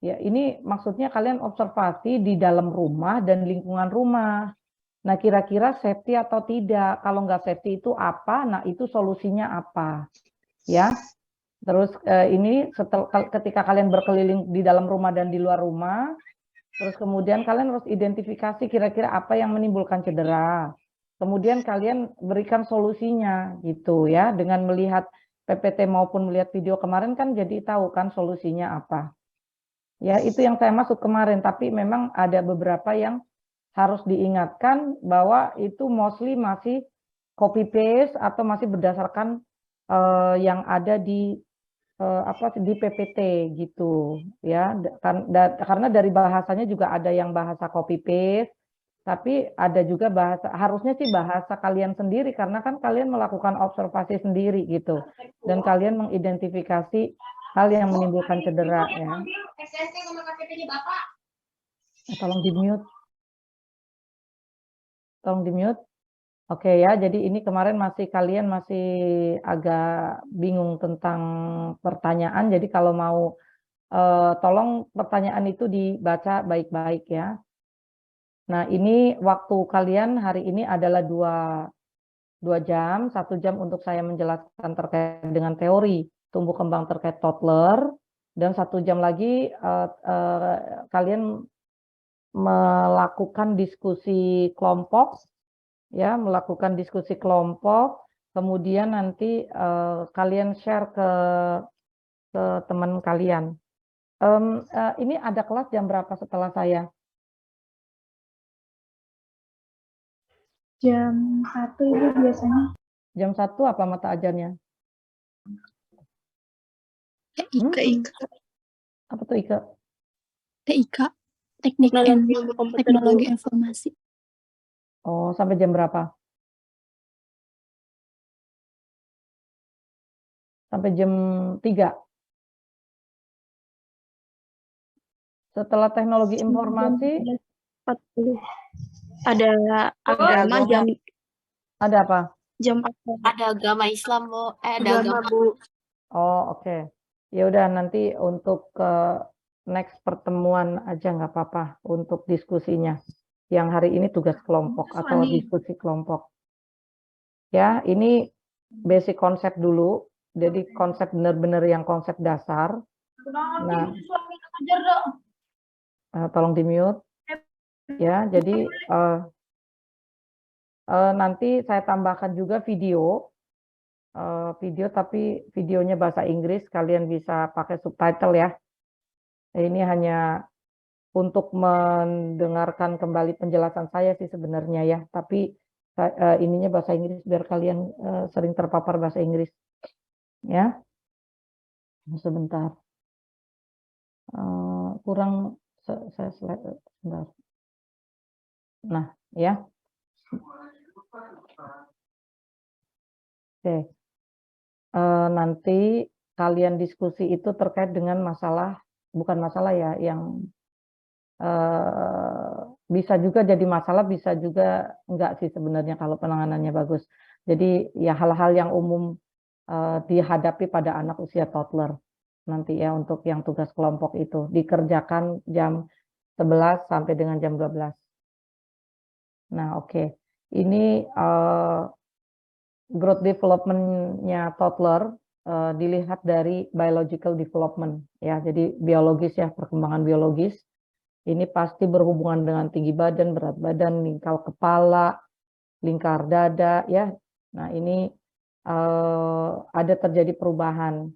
Ya, ini maksudnya kalian observasi di dalam rumah dan lingkungan rumah. Nah, kira-kira safety atau tidak? Kalau nggak safety itu apa? Nah, itu solusinya apa? Ya. Terus ini ketika kalian berkeliling di dalam rumah dan di luar rumah, terus kemudian kalian harus identifikasi kira-kira apa yang menimbulkan cedera. Kemudian kalian berikan solusinya gitu ya, dengan melihat PPT maupun melihat video kemarin kan jadi tahu kan solusinya apa. Ya, itu yang saya masuk kemarin, tapi memang ada beberapa yang harus diingatkan bahwa itu mostly masih copy paste atau masih berdasarkan yang ada di di PPT gitu ya. Karena dari bahasanya juga ada yang bahasa copy paste, tapi ada juga bahasa, harusnya sih bahasa kalian sendiri karena kan kalian melakukan observasi sendiri gitu dan kalian mengidentifikasi hal yang menimbulkan cedera ya. Tolong di mute. Tolong di mute. Oke ya, jadi ini kemarin kalian masih agak bingung tentang pertanyaan. Jadi kalau mau tolong pertanyaan itu dibaca baik-baik ya. Nah, ini waktu kalian hari ini adalah 2 jam, 1 jam untuk saya menjelaskan terkait dengan teori tumbuh kembang terkait toddler, dan 1 jam lagi kalian melakukan diskusi kelompok, ya, melakukan diskusi kelompok, kemudian nanti kalian share ke teman kalian. Ini ada kelas jam berapa setelah saya? Jam 1 Ibu biasanya. Jam 1 apa mata ajarnya? TIK. Apa tuh Ika? TIK, Teknik and Teknologi Informasi. Oh, sampai jam berapa? Sampai jam 3. Setelah teknologi informasi, 40. Ada agama jam. ada apa? Jam 4. Ada agama Islam, Bu. Ada agama, Bu. Oh, oke. Ya udah, nanti untuk next pertemuan aja nggak apa-apa untuk diskusinya. Yang hari ini tugas kelompok atau diskusi kelompok. Ya, ini basic konsep dulu. Jadi konsep benar-benar yang konsep dasar. Nah, tolong di mute. Ya, jadi nanti saya tambahkan juga video. Tapi videonya bahasa Inggris, kalian bisa pakai subtitle ya. Ini hanya untuk mendengarkan kembali penjelasan saya sih sebenarnya ya, tapi ininya bahasa Inggris biar kalian sering terpapar bahasa Inggris ya. Sebentar, kurang saya sebentar. Nah ya, oke. Nanti kalian diskusi itu terkait dengan masalah, bukan masalah ya, yang bisa juga jadi masalah, bisa juga enggak sih sebenarnya kalau penanganannya bagus. Jadi ya hal-hal yang umum dihadapi pada anak usia toddler nanti ya, untuk yang tugas kelompok itu dikerjakan jam 11 sampai dengan jam 12. Nah, oke. Ini growth development-nya toddler dilihat dari biological development ya. Jadi biologis ya, perkembangan biologis. Ini pasti berhubungan dengan tinggi badan, berat badan, lingkar kepala, lingkar dada ya. Nah, ini ada terjadi perubahan.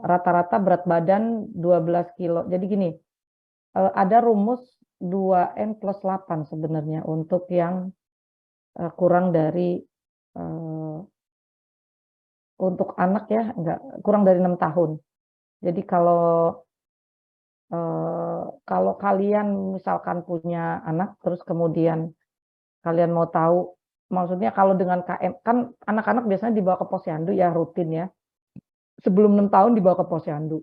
Rata-rata berat badan 12 kilo. Jadi gini, ada rumus 2N plus 8 sebenarnya untuk yang kurang dari untuk anak ya, enggak, kurang dari 6 tahun. Jadi kalau kalian misalkan punya anak, terus kemudian kalian mau tahu, maksudnya kalau dengan KM, kan anak-anak biasanya dibawa ke posyandu ya, rutin ya. Sebelum 6 tahun dibawa ke posyandu.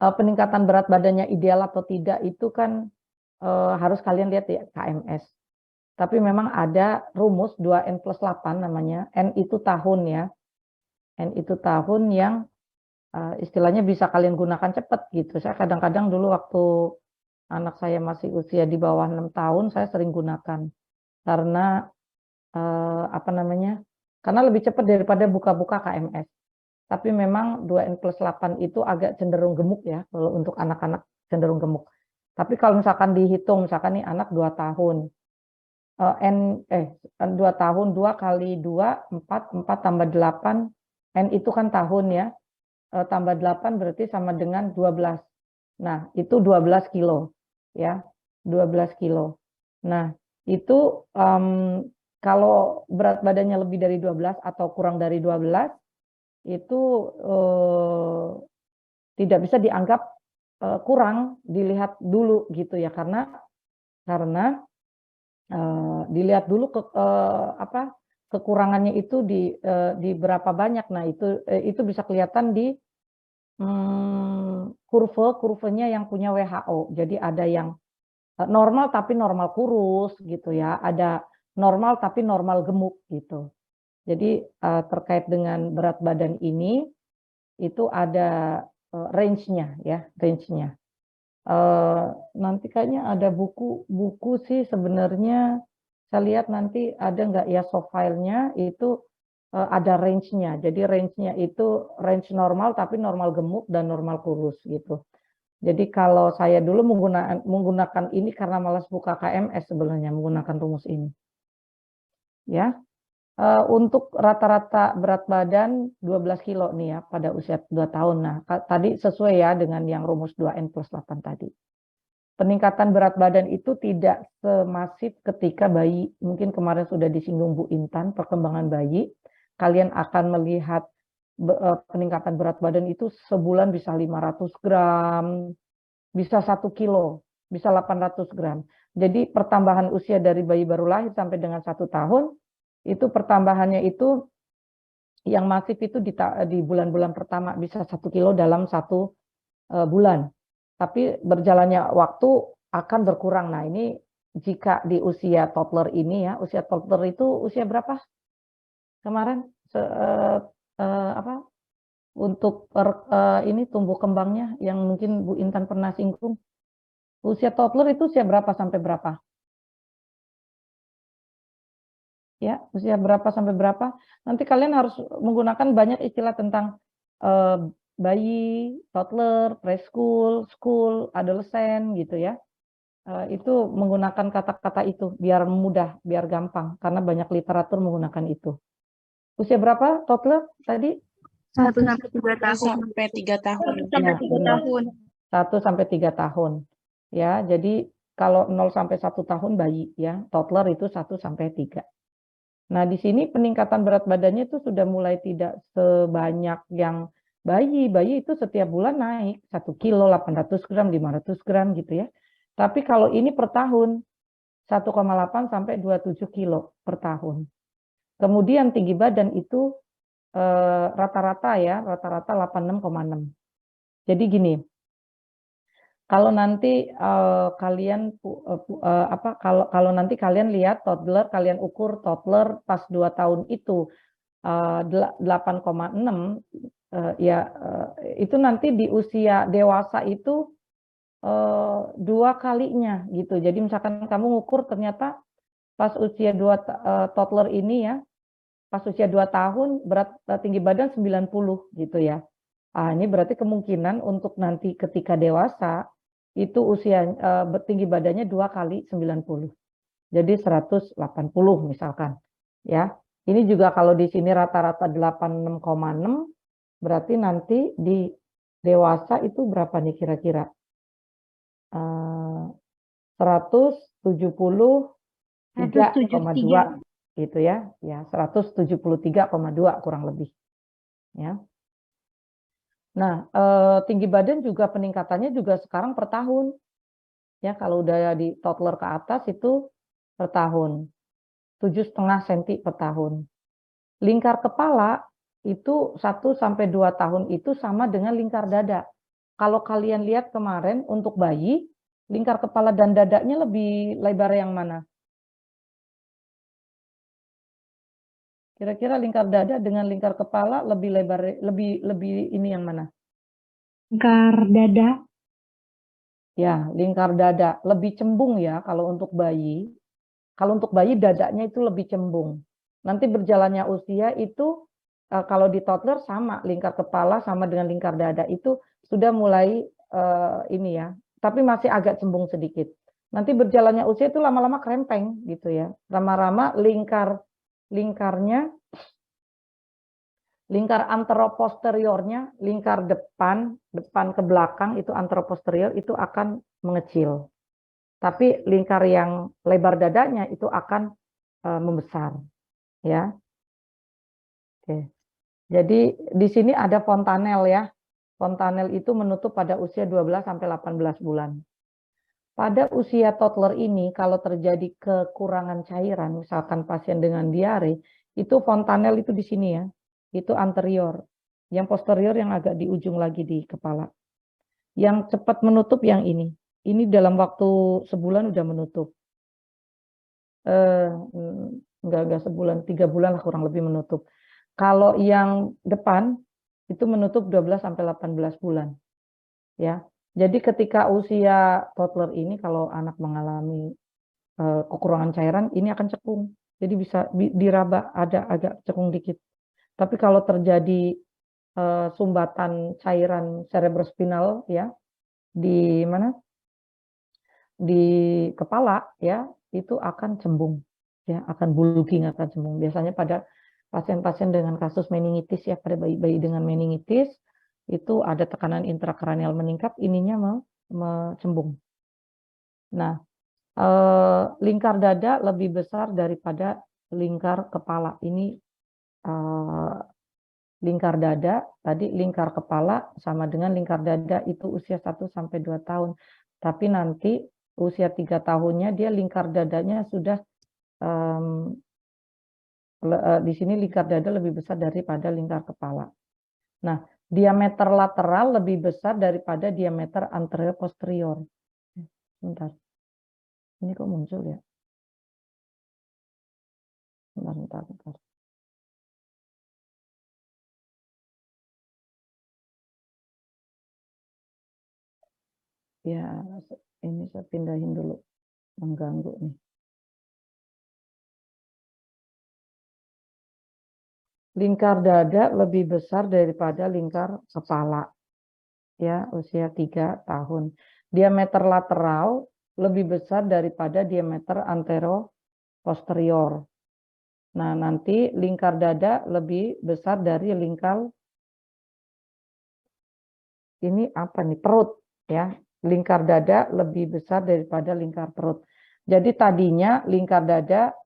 Peningkatan berat badannya ideal atau tidak itu kan harus kalian lihat ya KMS. Tapi memang ada rumus 2N plus 8 namanya. N itu tahun ya. N itu tahun yang istilahnya bisa kalian gunakan cepat gitu. Saya kadang-kadang dulu waktu anak saya masih usia di bawah 6 tahun, saya sering gunakan. Karena, apa namanya, karena lebih cepat daripada buka-buka KMS. Tapi memang 2N+8 itu agak cenderung gemuk ya, kalau untuk anak-anak cenderung gemuk. Tapi kalau misalkan dihitung, misalkan nih anak 2 tahun, 2 tahun, 2 kali 2, 4 tambah 8, N itu kan tahun ya, tambah 8 berarti sama dengan 12. Nah, itu 12 kilo, ya, 12 kilo. Nah, itu kalau berat badannya lebih dari 12 atau kurang dari 12, itu tidak bisa dianggap kurang, dilihat dulu gitu ya, karena dilihat dulu kekurangannya itu di berapa banyak. Nah, itu bisa kelihatan di kurvanya yang punya WHO. Jadi ada yang normal tapi normal kurus gitu ya, ada normal tapi normal gemuk gitu. Jadi terkait dengan berat badan ini itu ada range-nya ya, range-nya. Nanti kayaknya ada buku sih sebenarnya, saya lihat nanti ada nggak ya soft file-nya itu ada range-nya. Jadi range-nya itu range normal tapi normal gemuk dan normal kurus gitu. Jadi kalau saya dulu menggunakan ini karena malas buka KMS sebenarnya menggunakan rumus ini. Ya. Untuk rata-rata berat badan 12 kilo nih ya pada usia 2 tahun. Nah, tadi sesuai ya dengan yang rumus 2N+8 tadi. Peningkatan berat badan itu tidak semasif ketika bayi. Mungkin kemarin sudah disinggung Bu Intan, perkembangan bayi. Kalian akan melihat peningkatan berat badan itu sebulan bisa 500 gram, bisa 1 kilo, bisa 800 gram. Jadi pertambahan usia dari bayi baru lahir sampai dengan 1 tahun, itu pertambahannya itu yang masif itu di bulan-bulan pertama bisa 1 kilo dalam 1 bulan. Tapi berjalannya waktu akan berkurang. Nah, ini jika di usia toddler ini ya, usia toddler itu usia berapa kemarin? Untuk ini tumbuh kembangnya yang mungkin Bu Intan pernah singgung. Usia toddler itu usia berapa sampai berapa? Ya, usia berapa sampai berapa? Nanti kalian harus menggunakan banyak istilah tentang bayi, toddler, preschool, school, adolescent gitu ya. Itu menggunakan kata-kata itu biar mudah, biar gampang karena banyak literatur menggunakan itu. Usia berapa toddler tadi? 1 sampai 3 tahun. Sampai 3 tahun. 1 sampai 3 tahun. 1 sampai 3 tahun. Ya, jadi kalau 0 sampai 1 tahun bayi ya, toddler itu 1 sampai 3. Nah, di sini peningkatan berat badannya itu sudah mulai tidak sebanyak yang bayi. Bayi itu setiap bulan naik 1 kilo, 800 gram, 500 gram gitu ya. Tapi kalau ini per tahun 1,8 sampai 27 kilo per tahun. Kemudian tinggi badan itu rata-rata ya, rata-rata 86,6. Jadi gini, kalau nanti kalau nanti kalian lihat toddler, kalian ukur toddler pas 2 tahun itu 8,6 itu nanti di usia dewasa itu 2 kalinya gitu. Jadi misalkan kamu ngukur ternyata pas usia toddler ini ya, pas usia 2 tahun berat tinggi badan 90 gitu ya. Ini berarti kemungkinan untuk nanti ketika dewasa itu usia tinggi badannya 2 kali 90. Jadi 180 misalkan. Ya. Ini juga kalau di sini rata-rata 86,6 berarti nanti di dewasa itu berapa nih kira-kira? 173,2 gitu ya. Ya, 173,2 kurang lebih. Ya. Nah, tinggi badan juga peningkatannya juga sekarang per tahun. Ya, kalau udah di toddler ke atas itu per tahun. 7,5 cm per tahun. Lingkar kepala itu 1 sampai 2 tahun itu sama dengan lingkar dada. Kalau kalian lihat kemarin untuk bayi, lingkar kepala dan dadanya lebih lebar yang mana? Kira-kira lingkar dada dengan lingkar kepala lebih lebar, lebih ini yang mana? Lingkar dada. Ya, lingkar dada lebih cembung ya kalau untuk bayi. Kalau untuk bayi dadanya itu lebih cembung. Nanti berjalannya usia itu kalau di toddler sama lingkar kepala sama dengan lingkar dada itu sudah mulai ini ya, tapi masih agak cembung sedikit. Nanti berjalannya usia itu lama-lama krempeng gitu ya. Lama-lama lingkarnya lingkar anteroposteriornya, lingkar depan ke belakang itu anteroposterior itu akan mengecil. Tapi lingkar yang lebar dadanya itu akan membesar, ya. Oke. Jadi di sini ada fontanel ya. Fontanel itu menutup pada usia 12 sampai 18 bulan. Pada usia toddler ini kalau terjadi kekurangan cairan, misalkan pasien dengan diare, itu fontanel itu di sini ya. Itu anterior. Yang posterior yang agak di ujung lagi di kepala. Yang cepat menutup yang ini. Ini dalam waktu sebulan udah menutup. Enggak sebulan, 3 bulan lah kurang lebih menutup. Kalau yang depan itu menutup 12 sampai 18 bulan. Ya. Jadi ketika usia toddler ini kalau anak mengalami kekurangan cairan ini akan cekung. Jadi bisa diraba ada agak cekung dikit. Tapi kalau terjadi sumbatan cairan cerebrospinal ya di mana? Di kepala ya itu akan cembung ya, akan bulging, akan cembung. Biasanya pada pasien-pasien dengan kasus meningitis ya, pada bayi-bayi dengan meningitis itu ada tekanan intrakranial meningkat, ininya cembung. Nah, lingkar dada lebih besar daripada lingkar kepala. Ini lingkar dada, tadi lingkar kepala sama dengan lingkar dada itu usia 1 sampai 2 tahun. Tapi nanti usia 3 tahunnya dia lingkar dadanya sudah di sini lingkar dada lebih besar daripada lingkar kepala. Nah, diameter lateral lebih besar daripada diameter anterior posterior. Bentar. Ini kok muncul ya? Bentar. Ya, ini saya pindahin dulu. Mengganggu nih. Lingkar dada lebih besar daripada lingkar kepala. Ya, usia 3 tahun. Diameter lateral lebih besar daripada diameter antero-posterior. Nah, nanti lingkar dada lebih besar dari lingkar ini apa nih? Perut ya. Lingkar dada lebih besar daripada lingkar perut. Jadi tadinya lingkar dada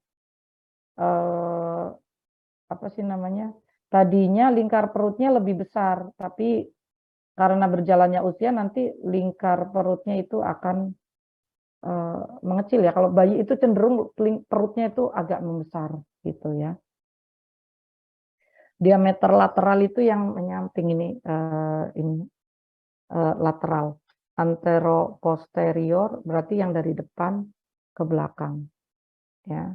apa sih namanya? Tadinya lingkar perutnya lebih besar, tapi karena berjalannya usia nanti lingkar perutnya itu akan mengecil ya. Kalau bayi itu cenderung perutnya itu agak membesar gitu ya. Diameter lateral itu yang menyamping ini lateral. Antero posterior berarti yang dari depan ke belakang ya.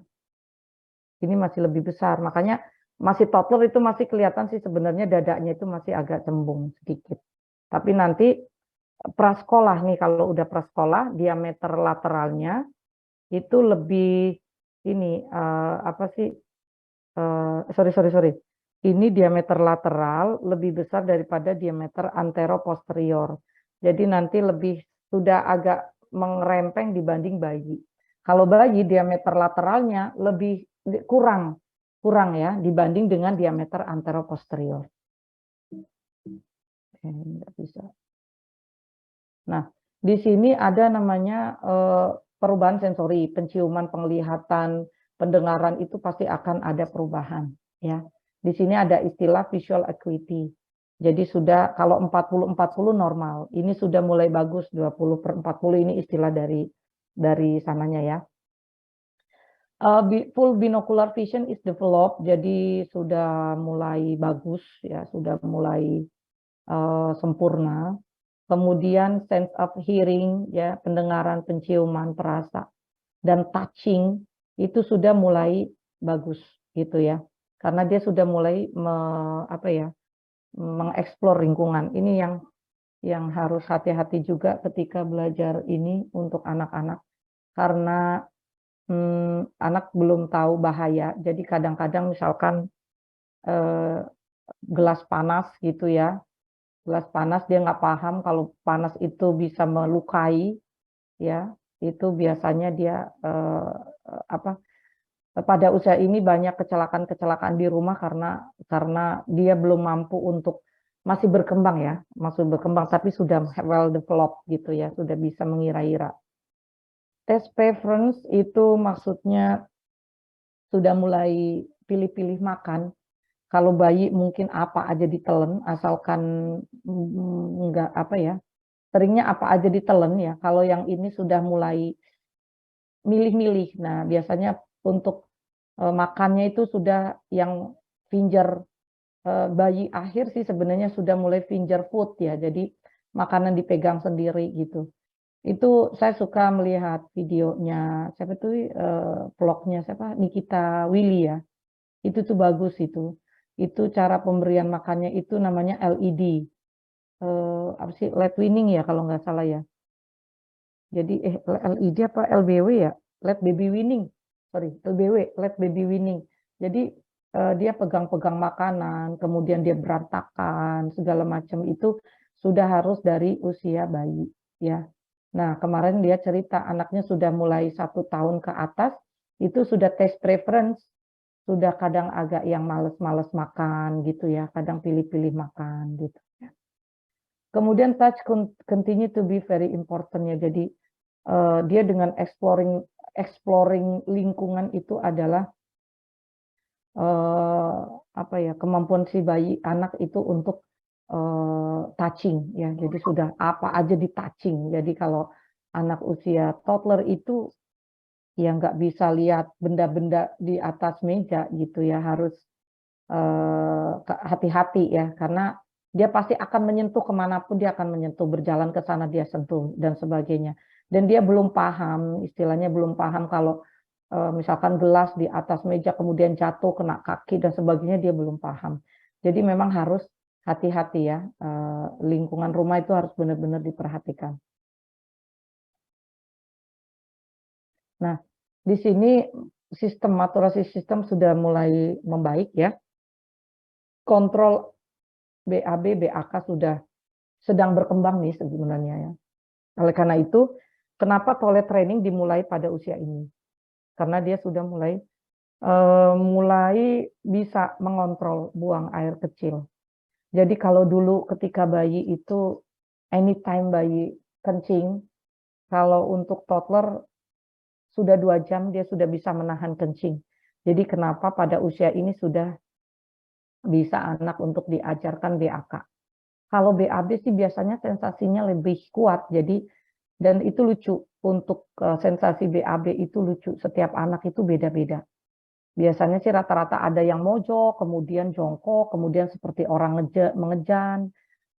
Ini masih lebih besar, makanya masih toddler itu masih kelihatan sih sebenarnya dadanya itu masih agak cembung sedikit. Tapi nanti prasekolah nih, kalau udah prasekolah diameter lateralnya itu lebih ini apa sih? Sorry. Ini diameter lateral lebih besar daripada diameter antero posterior. Jadi nanti lebih sudah agak mengerempeng dibanding bayi. Kalau bayi diameter lateralnya lebih kurang ya dibanding dengan diameter antero posterior. Nggak bisa. Nah, di sini ada namanya perubahan sensori, penciuman, penglihatan, pendengaran itu pasti akan ada perubahan ya. Di sini ada istilah visual acuity. Jadi sudah kalau 40-40 normal. Ini sudah mulai bagus 20/40 ini istilah dari sananya ya. Full binocular vision is developed, jadi sudah mulai bagus ya, sudah mulai sempurna. Kemudian sense of hearing ya, pendengaran, penciuman, perasa dan touching itu sudah mulai bagus gitu ya. Karena dia sudah mulai mengeksplor lingkungan. Ini yang yang harus hati-hati juga ketika belajar ini untuk anak-anak, karena anak belum tahu bahaya. Jadi kadang-kadang misalkan gelas panas gitu ya, gelas panas dia nggak paham kalau panas itu bisa melukai, ya itu biasanya dia pada usia ini banyak kecelakaan-kecelakaan di rumah karena dia belum mampu untuk masih berkembang ya, masih berkembang tapi sudah well developed gitu ya, sudah bisa mengira-ira. Test preference itu maksudnya sudah mulai pilih-pilih makan. Kalau bayi mungkin apa aja ditelan, asalkan enggak apa ya, seringnya apa aja ditelan ya. Kalau yang ini sudah mulai milih-milih. Nah, biasanya untuk makannya itu sudah yang finger bayi akhir sih sebenarnya sudah mulai finger food ya. Jadi makanan dipegang sendiri gitu. Itu saya suka melihat videonya siapa tuh vlognya siapa Nikita Willy ya. Itu tuh bagus itu. Itu cara pemberian makannya itu namanya LED. Apa sih LED winning ya kalau nggak salah ya. Jadi LED apa LBW ya? LED baby winning. Sorry, LBW, LED baby winning. Jadi dia pegang-pegang makanan, kemudian dia berantakan, segala macam itu sudah harus dari usia bayi, ya. Nah, kemarin dia cerita anaknya sudah mulai 1 tahun ke atas, itu sudah test preference, sudah kadang agak yang males-males makan gitu ya, kadang pilih-pilih makan gitu. Kemudian touch continue to be very important ya, jadi dia dengan exploring lingkungan itu adalah apa ya, kemampuan si bayi anak itu untuk touching ya. Jadi sudah apa aja di touching. Jadi kalau anak usia toddler itu ya nggak bisa lihat benda-benda di atas meja gitu ya, harus hati-hati ya, karena dia pasti akan menyentuh kemanapun, dia akan menyentuh, berjalan ke sana dia sentuh dan sebagainya. Dan dia belum paham, istilahnya belum paham kalau misalkan gelas di atas meja kemudian jatuh kena kaki dan sebagainya, dia belum paham. Jadi memang harus hati-hati ya, lingkungan rumah itu harus benar-benar diperhatikan. Nah, di sini sistem maturasi sistem sudah mulai membaik ya. Kontrol BAB, BAK sudah sedang berkembang nih sebenarnya ya. Oleh karena itu, kenapa toilet training dimulai pada usia ini? Karena dia sudah mulai bisa mengontrol buang air kecil. Jadi kalau dulu ketika bayi itu anytime bayi kencing, kalau untuk toddler sudah 2 jam dia sudah bisa menahan kencing. Jadi kenapa pada usia ini sudah bisa anak untuk diajarkan BAK. Kalau BAB sih biasanya sensasinya lebih kuat, jadi dan itu lucu untuk sensasi BAB itu lucu, setiap anak itu beda-beda. Biasanya sih rata-rata ada yang mojok, kemudian jongkok, kemudian seperti orang mengejan.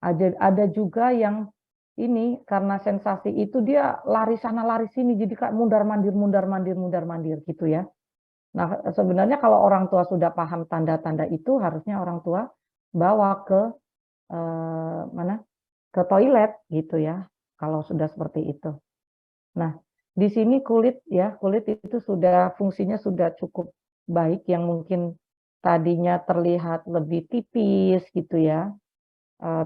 Ada juga yang ini karena sensasi itu dia lari sana lari sini, jadi kayak mundar-mandir gitu ya. Nah, sebenarnya kalau orang tua sudah paham tanda-tanda itu, harusnya orang tua bawa ke mana? Ke toilet gitu ya, kalau sudah seperti itu. Nah, di sini kulit ya, kulit itu sudah fungsinya sudah cukup baik, yang mungkin tadinya terlihat lebih tipis gitu ya,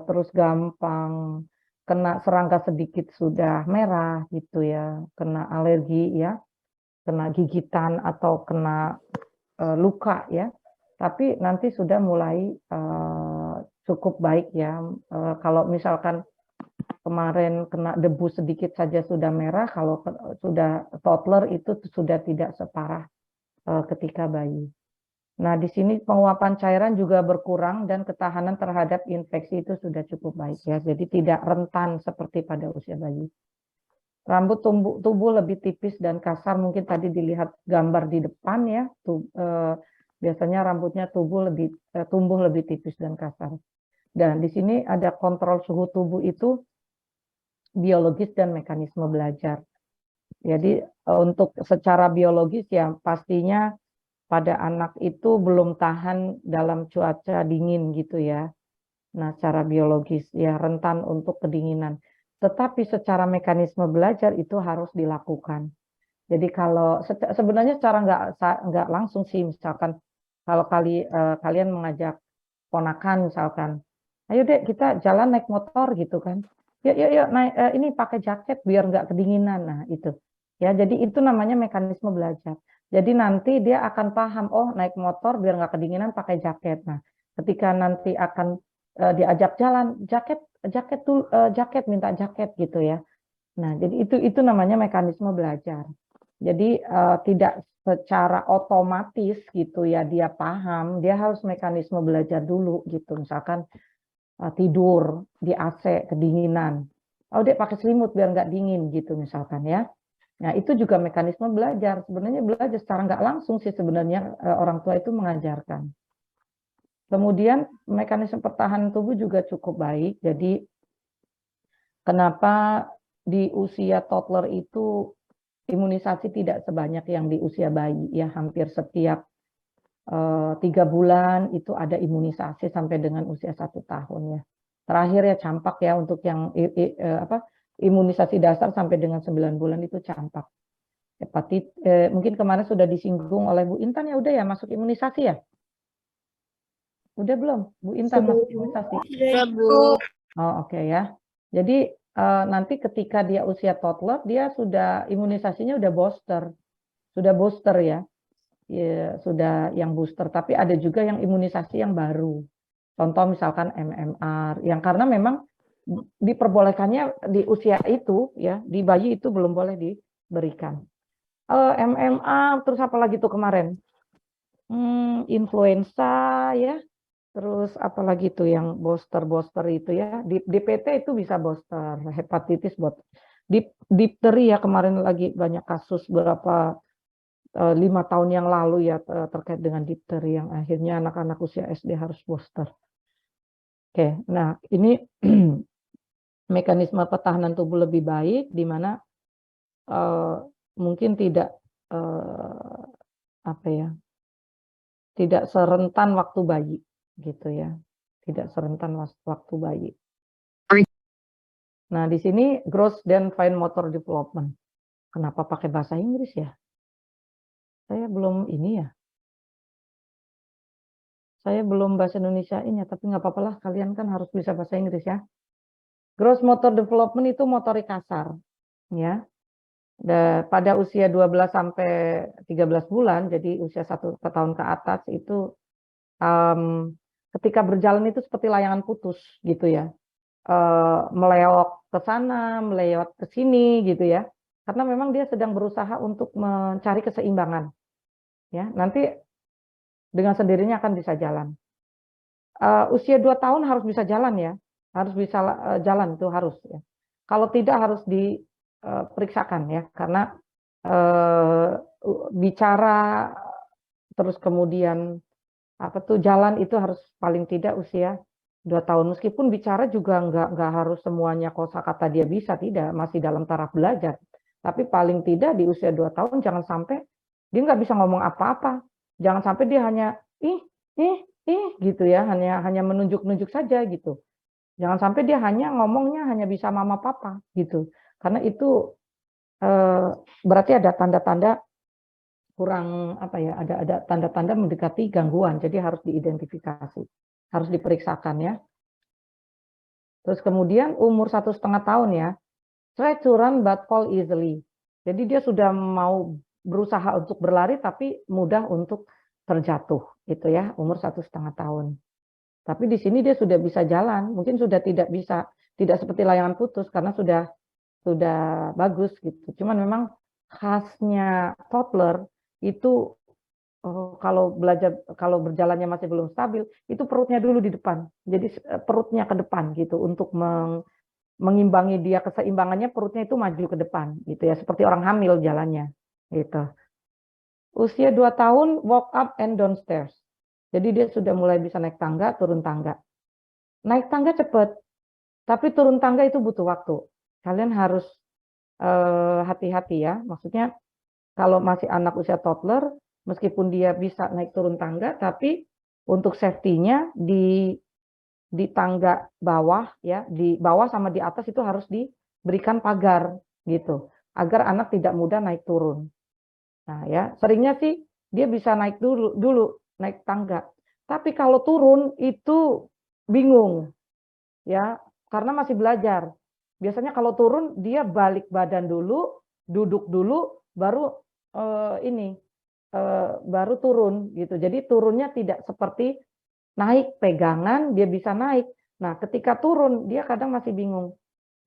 terus gampang kena serangga sedikit sudah merah gitu ya, kena alergi ya, kena gigitan atau kena luka ya, tapi nanti sudah mulai cukup baik ya. Kalau misalkan kemarin kena debu sedikit saja sudah merah, kalau sudah toddler itu sudah tidak separah ketika bayi. Nah, di sini penguapan cairan juga berkurang dan ketahanan terhadap infeksi itu sudah cukup baik ya. Jadi tidak rentan seperti pada usia bayi. Rambut tubuh lebih tipis dan kasar, mungkin tadi dilihat gambar di depan ya. Biasanya rambutnya tumbuh lebih tipis dan kasar. Dan di sini ada kontrol suhu tubuh itu biologis dan mekanisme belajar. Jadi untuk secara biologis ya pastinya pada anak itu belum tahan dalam cuaca dingin gitu ya. Nah, secara biologis ya rentan untuk kedinginan. Tetapi secara mekanisme belajar itu harus dilakukan. Jadi kalau sebenarnya secara nggak langsung sih, misalkan kalau kalian mengajak ponakan misalkan, ayo dek kita jalan naik motor gitu kan, yuk naik ini pakai jaket biar nggak kedinginan. Nah itu ya, jadi itu namanya mekanisme belajar. Jadi nanti dia akan paham, oh naik motor biar nggak kedinginan pakai jaket. Nah ketika nanti akan diajak jalan, jaket minta jaket gitu ya. Nah jadi itu namanya mekanisme belajar. Jadi tidak secara otomatis gitu ya dia paham, dia harus mekanisme belajar dulu gitu. Misalkan tidur di AC kedinginan, oh dek pakai selimut biar nggak dingin gitu misalkan ya. Nah itu juga mekanisme belajar. Sebenarnya belajar secara nggak langsung sih sebenarnya orang tua itu mengajarkan. Kemudian mekanisme pertahanan tubuh juga cukup baik. Jadi kenapa di usia toddler itu imunisasi tidak sebanyak yang di usia bayi ya, hampir setiap 3 bulan itu ada imunisasi sampai dengan usia 1 tahun ya. Terakhir ya campak ya untuk yang imunisasi dasar sampai dengan 9 bulan itu campak. Mungkin kemarin sudah disinggung oleh Bu Intan ya, udah ya masuk imunisasi ya? Udah belum Bu Intan masuk imunisasi? Udah, Bu. Oh oke ya. Jadi nanti ketika dia usia toddler dia sudah imunisasinya udah booster ya. Ya, sudah yang booster, tapi ada juga yang imunisasi yang baru. Contoh misalkan MMR, yang karena memang diperbolehkannya di usia itu ya, di bayi itu belum boleh diberikan. MMR, terus apa lagi tuh kemarin? Influenza ya, terus apa lagi tuh yang booster itu ya, di DPT itu bisa booster, hepatitis, difteri ya kemarin lagi banyak kasus berapa 5 tahun yang lalu ya terkait dengan difteri yang akhirnya anak-anak usia SD harus booster. Oke, nah ini mekanisme pertahanan tubuh lebih baik di mana mungkin tidak tidak serentan waktu bayi gitu ya, tidak serentan waktu bayi. Nah di sini growth dan fine motor development. Kenapa pakai bahasa Inggris ya? Saya belum ini ya. Saya belum bahasa Indonesia-nya, tapi nggak apa-apa lah, kalian kan harus bisa bahasa Inggris ya. Gross motor development itu motorik kasar, ya. Pada usia 12 sampai 13 bulan, jadi usia 1 tahun ke atas itu ketika berjalan itu seperti layangan putus gitu ya. Melewok ke sana, melewat ke sini gitu ya. Karena memang dia sedang berusaha untuk mencari keseimbangan. Ya, nanti dengan sendirinya akan bisa jalan. Usia 2 tahun harus bisa jalan ya, harus bisa jalan itu harus ya. Kalau tidak harus diperiksakan ya, karena bicara terus kemudian jalan itu harus paling tidak usia 2 tahun. Meskipun bicara juga nggak harus semuanya kosakata dia bisa, tidak, masih dalam taraf belajar. Tapi paling tidak di usia 2 tahun jangan sampai dia nggak bisa ngomong apa-apa. Jangan sampai dia hanya ih gitu ya, hanya menunjuk-nunjuk saja gitu. Jangan sampai dia ngomongnya hanya bisa mama papa gitu. Karena itu berarti ada tanda-tanda kurang ada tanda-tanda mendekati gangguan, jadi harus diidentifikasi, harus diperiksakan ya. Terus kemudian umur 1,5 tahun ya, try to run but fall easily. Jadi dia sudah mau berusaha untuk berlari tapi mudah untuk terjatuh gitu ya, umur 1,5 tahun. Tapi di sini dia sudah bisa jalan, mungkin sudah tidak seperti layangan putus karena sudah bagus gitu. Cuman memang khasnya toddler itu kalau berjalannya masih belum stabil, itu perutnya dulu di depan. Jadi perutnya ke depan gitu untuk mengimbangi dia keseimbangannya, perutnya itu maju ke depan gitu ya, seperti orang hamil jalannya gitu. Usia 2 tahun walk up and down stairs. Jadi dia sudah mulai bisa naik tangga, turun tangga. Naik tangga cepat, tapi turun tangga itu butuh waktu. Kalian harus hati-hati ya. Maksudnya kalau masih anak usia toddler, meskipun dia bisa naik turun tangga, tapi untuk safety-nya di tangga bawah ya, di bawah sama di atas itu harus diberikan pagar gitu, agar anak tidak mudah naik turun. Nah ya, seringnya sih dia bisa naik dulu naik tangga. Tapi kalau turun itu bingung ya, karena masih belajar. Biasanya kalau turun dia balik badan dulu, duduk dulu, baru baru turun gitu. Jadi turunnya tidak seperti naik pegangan, dia bisa naik. Nah, ketika turun dia kadang masih bingung.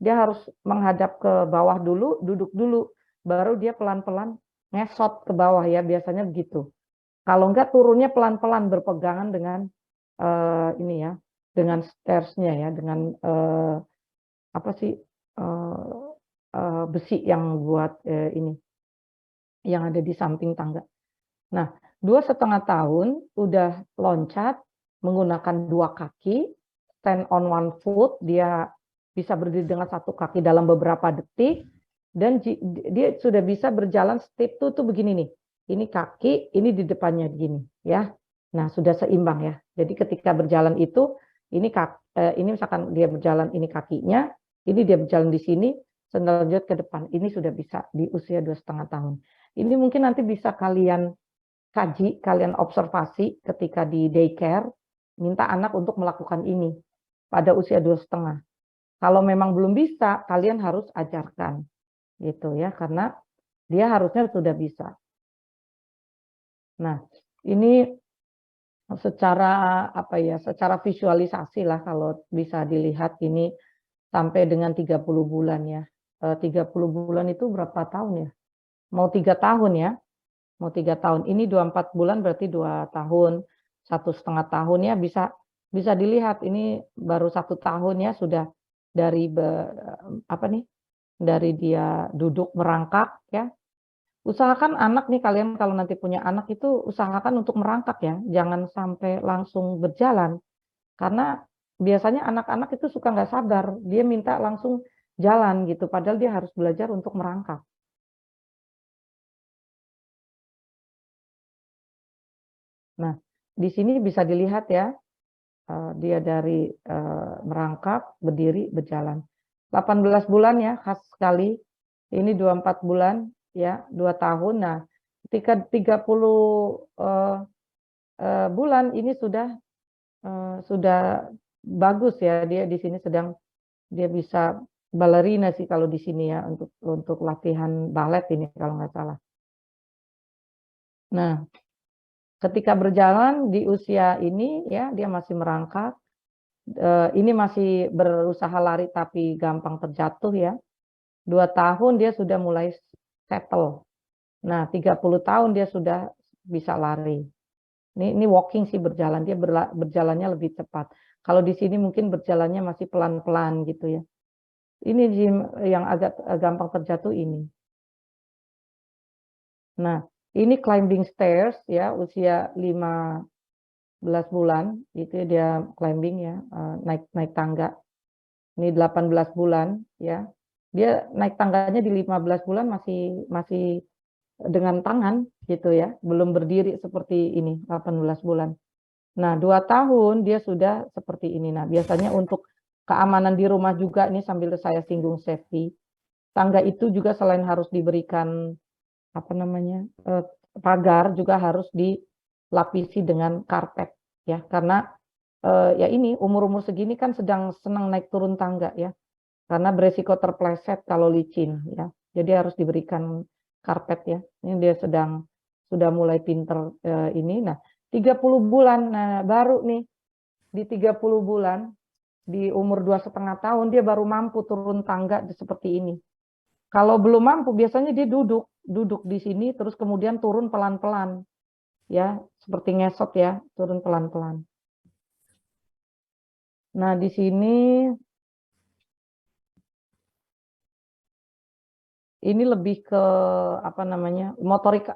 Dia harus menghadap ke bawah dulu, duduk dulu, baru dia pelan-pelan ngesot ke bawah ya, biasanya begitu. Kalau enggak turunnya pelan-pelan berpegangan dengan ini ya, dengan stairs-nya ya, dengan apa sih besi yang buat ini, yang ada di samping tangga. Nah, 2,5 tahun udah loncat menggunakan 2 kaki, stand on one foot, dia bisa berdiri dengan 1 kaki dalam beberapa detik, dan dia sudah bisa berjalan step tuh begini nih. Ini kaki, ini di depannya gini ya. Nah, sudah seimbang ya. Jadi ketika berjalan itu, ini misalkan dia berjalan ini kakinya, ini dia berjalan di sini, sandal jepit ke depan. Ini sudah bisa di usia 2,5 tahun. Ini mungkin nanti bisa kalian kaji, kalian observasi ketika di daycare, minta anak untuk melakukan ini pada usia 2,5. Kalau memang belum bisa, kalian harus ajarkan, gitu ya, karena dia harusnya sudah bisa. Nah, ini secara apa ya, secara visualisasi lah kalau bisa dilihat ini sampai dengan 30 bulan ya. 30 bulan itu berapa tahun ya? Mau 3 tahun ya. Mau 3 tahun, ini 24 bulan berarti 2 tahun, 1,5 tahun ya, bisa dilihat ini baru 1 tahun ya, sudah dari apa nih, dari dia duduk merangkak ya. Usahakan anak nih, kalian kalau nanti punya anak itu usahakan untuk merangkak ya, jangan sampai langsung berjalan, karena biasanya anak-anak itu suka nggak sabar, dia minta langsung jalan gitu, padahal dia harus belajar untuk merangkak. Nah, di sini bisa dilihat ya, dia dari merangkak, berdiri, berjalan. 18 bulan ya, khas sekali. Ini 24 bulan ya, 2 tahun. Nah, ketika 30 bulan ini sudah bagus ya, dia di sini sedang dia bisa balerina sih kalau di sini ya, untuk latihan balet ini kalau nggak salah. Nah, ketika berjalan di usia ini ya, dia masih merangkak. Ini masih berusaha lari tapi gampang terjatuh ya. 2 tahun dia sudah mulai settle. Nah, 30 tahun dia sudah bisa lari. Ini walking sih, berjalan, dia berjalannya lebih cepat. Kalau di sini mungkin berjalannya masih pelan-pelan gitu ya. Ini yang agak gampang terjatuh ini. Nah, ini climbing stairs ya, usia 15 bulan itu dia climbing ya, naik tangga. Ini 18 bulan ya. Dia naik tangganya di 15 bulan masih dengan tangan gitu ya, belum berdiri seperti ini 18 bulan. Nah, 2 tahun dia sudah seperti ini. Nah, biasanya untuk keamanan di rumah juga, ini sambil saya singgung safety, tangga itu juga selain harus diberikan apa namanya, pagar, juga harus dilapisi dengan karpet ya, karena ya ini umur-umur segini kan sedang senang naik turun tangga ya, karena beresiko terpleset kalau licin ya, jadi harus diberikan karpet ya. Ini dia sudah mulai pinter ini. Nah, 30 bulan, nah baru nih di 30 bulan, di umur 2,5 tahun dia baru mampu turun tangga seperti ini. Kalau belum mampu biasanya dia duduk di sini terus kemudian turun pelan-pelan ya, seperti ngesot ya, turun pelan-pelan. Nah, di sini ini lebih ke apa namanya, motorika.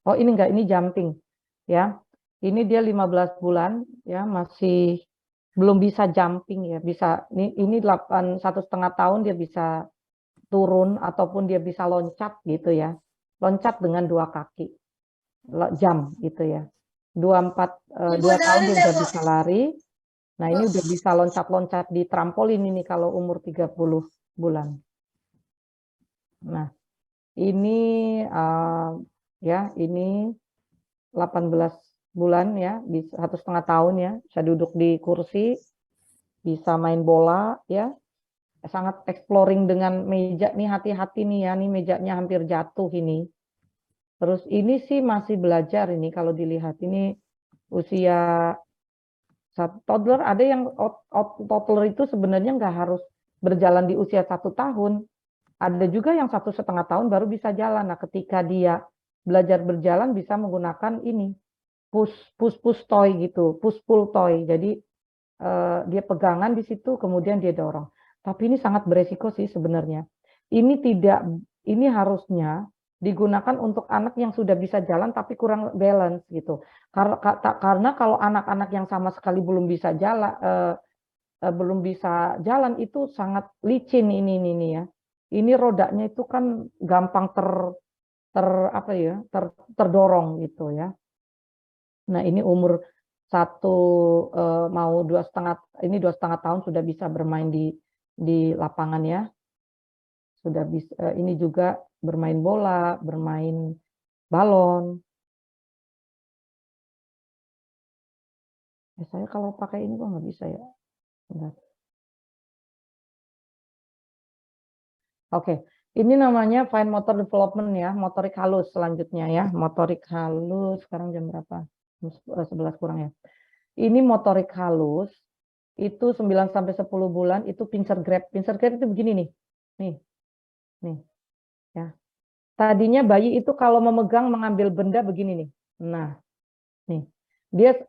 Oh ini enggak, ini jumping ya. Ini dia 15 bulan ya, masih belum bisa jumping ya, bisa ini 1,5 tahun dia bisa turun ataupun dia bisa loncat gitu ya. Loncat dengan 2 kaki. Jump gitu ya. 2 tahun dia sudah bisa lari. Nah, ini udah bisa loncat-loncat di trampolin ini kalau umur 30 bulan. Nah, ini ya, ini 18 bulan ya, di 1,5 tahun ya, bisa duduk di kursi, bisa main bola ya, sangat exploring dengan meja nih, hati-hati nih ya, nih mejanya hampir jatuh ini. Terus ini sih masih belajar ini kalau dilihat ini usia toddler, ada yang toddler itu sebenarnya nggak harus berjalan di usia 1 tahun. Ada juga yang 1,5 tahun baru bisa jalan. Nah, ketika dia belajar berjalan bisa menggunakan ini push toy gitu, push pull toy. Jadi dia pegangan di situ, kemudian dia dorong. Tapi ini sangat beresiko sih sebenarnya. Ini harusnya digunakan untuk anak yang sudah bisa jalan tapi kurang balance gitu. Karena kalau anak-anak yang sama sekali belum bisa jalan itu sangat licin ini ya. Ini rodanya itu kan gampang terdorong gitu ya. Nah, ini umur mau 2,5 tahun sudah bisa bermain di lapangan ya. Sudah bisa, ini juga bermain bola, bermain balon. Saya kalau pakai ini kok nggak bisa ya. Bentar. Oke, ini namanya fine motor development ya, motorik halus selanjutnya ya. Motorik halus, sekarang jam berapa? 11 kurang ya. Ini motorik halus, itu 9-10 bulan, itu pincer grab. Pincer grab itu begini nih. Nih, ya. Tadinya bayi itu kalau memegang, mengambil benda begini nih. Nah, nih. Dia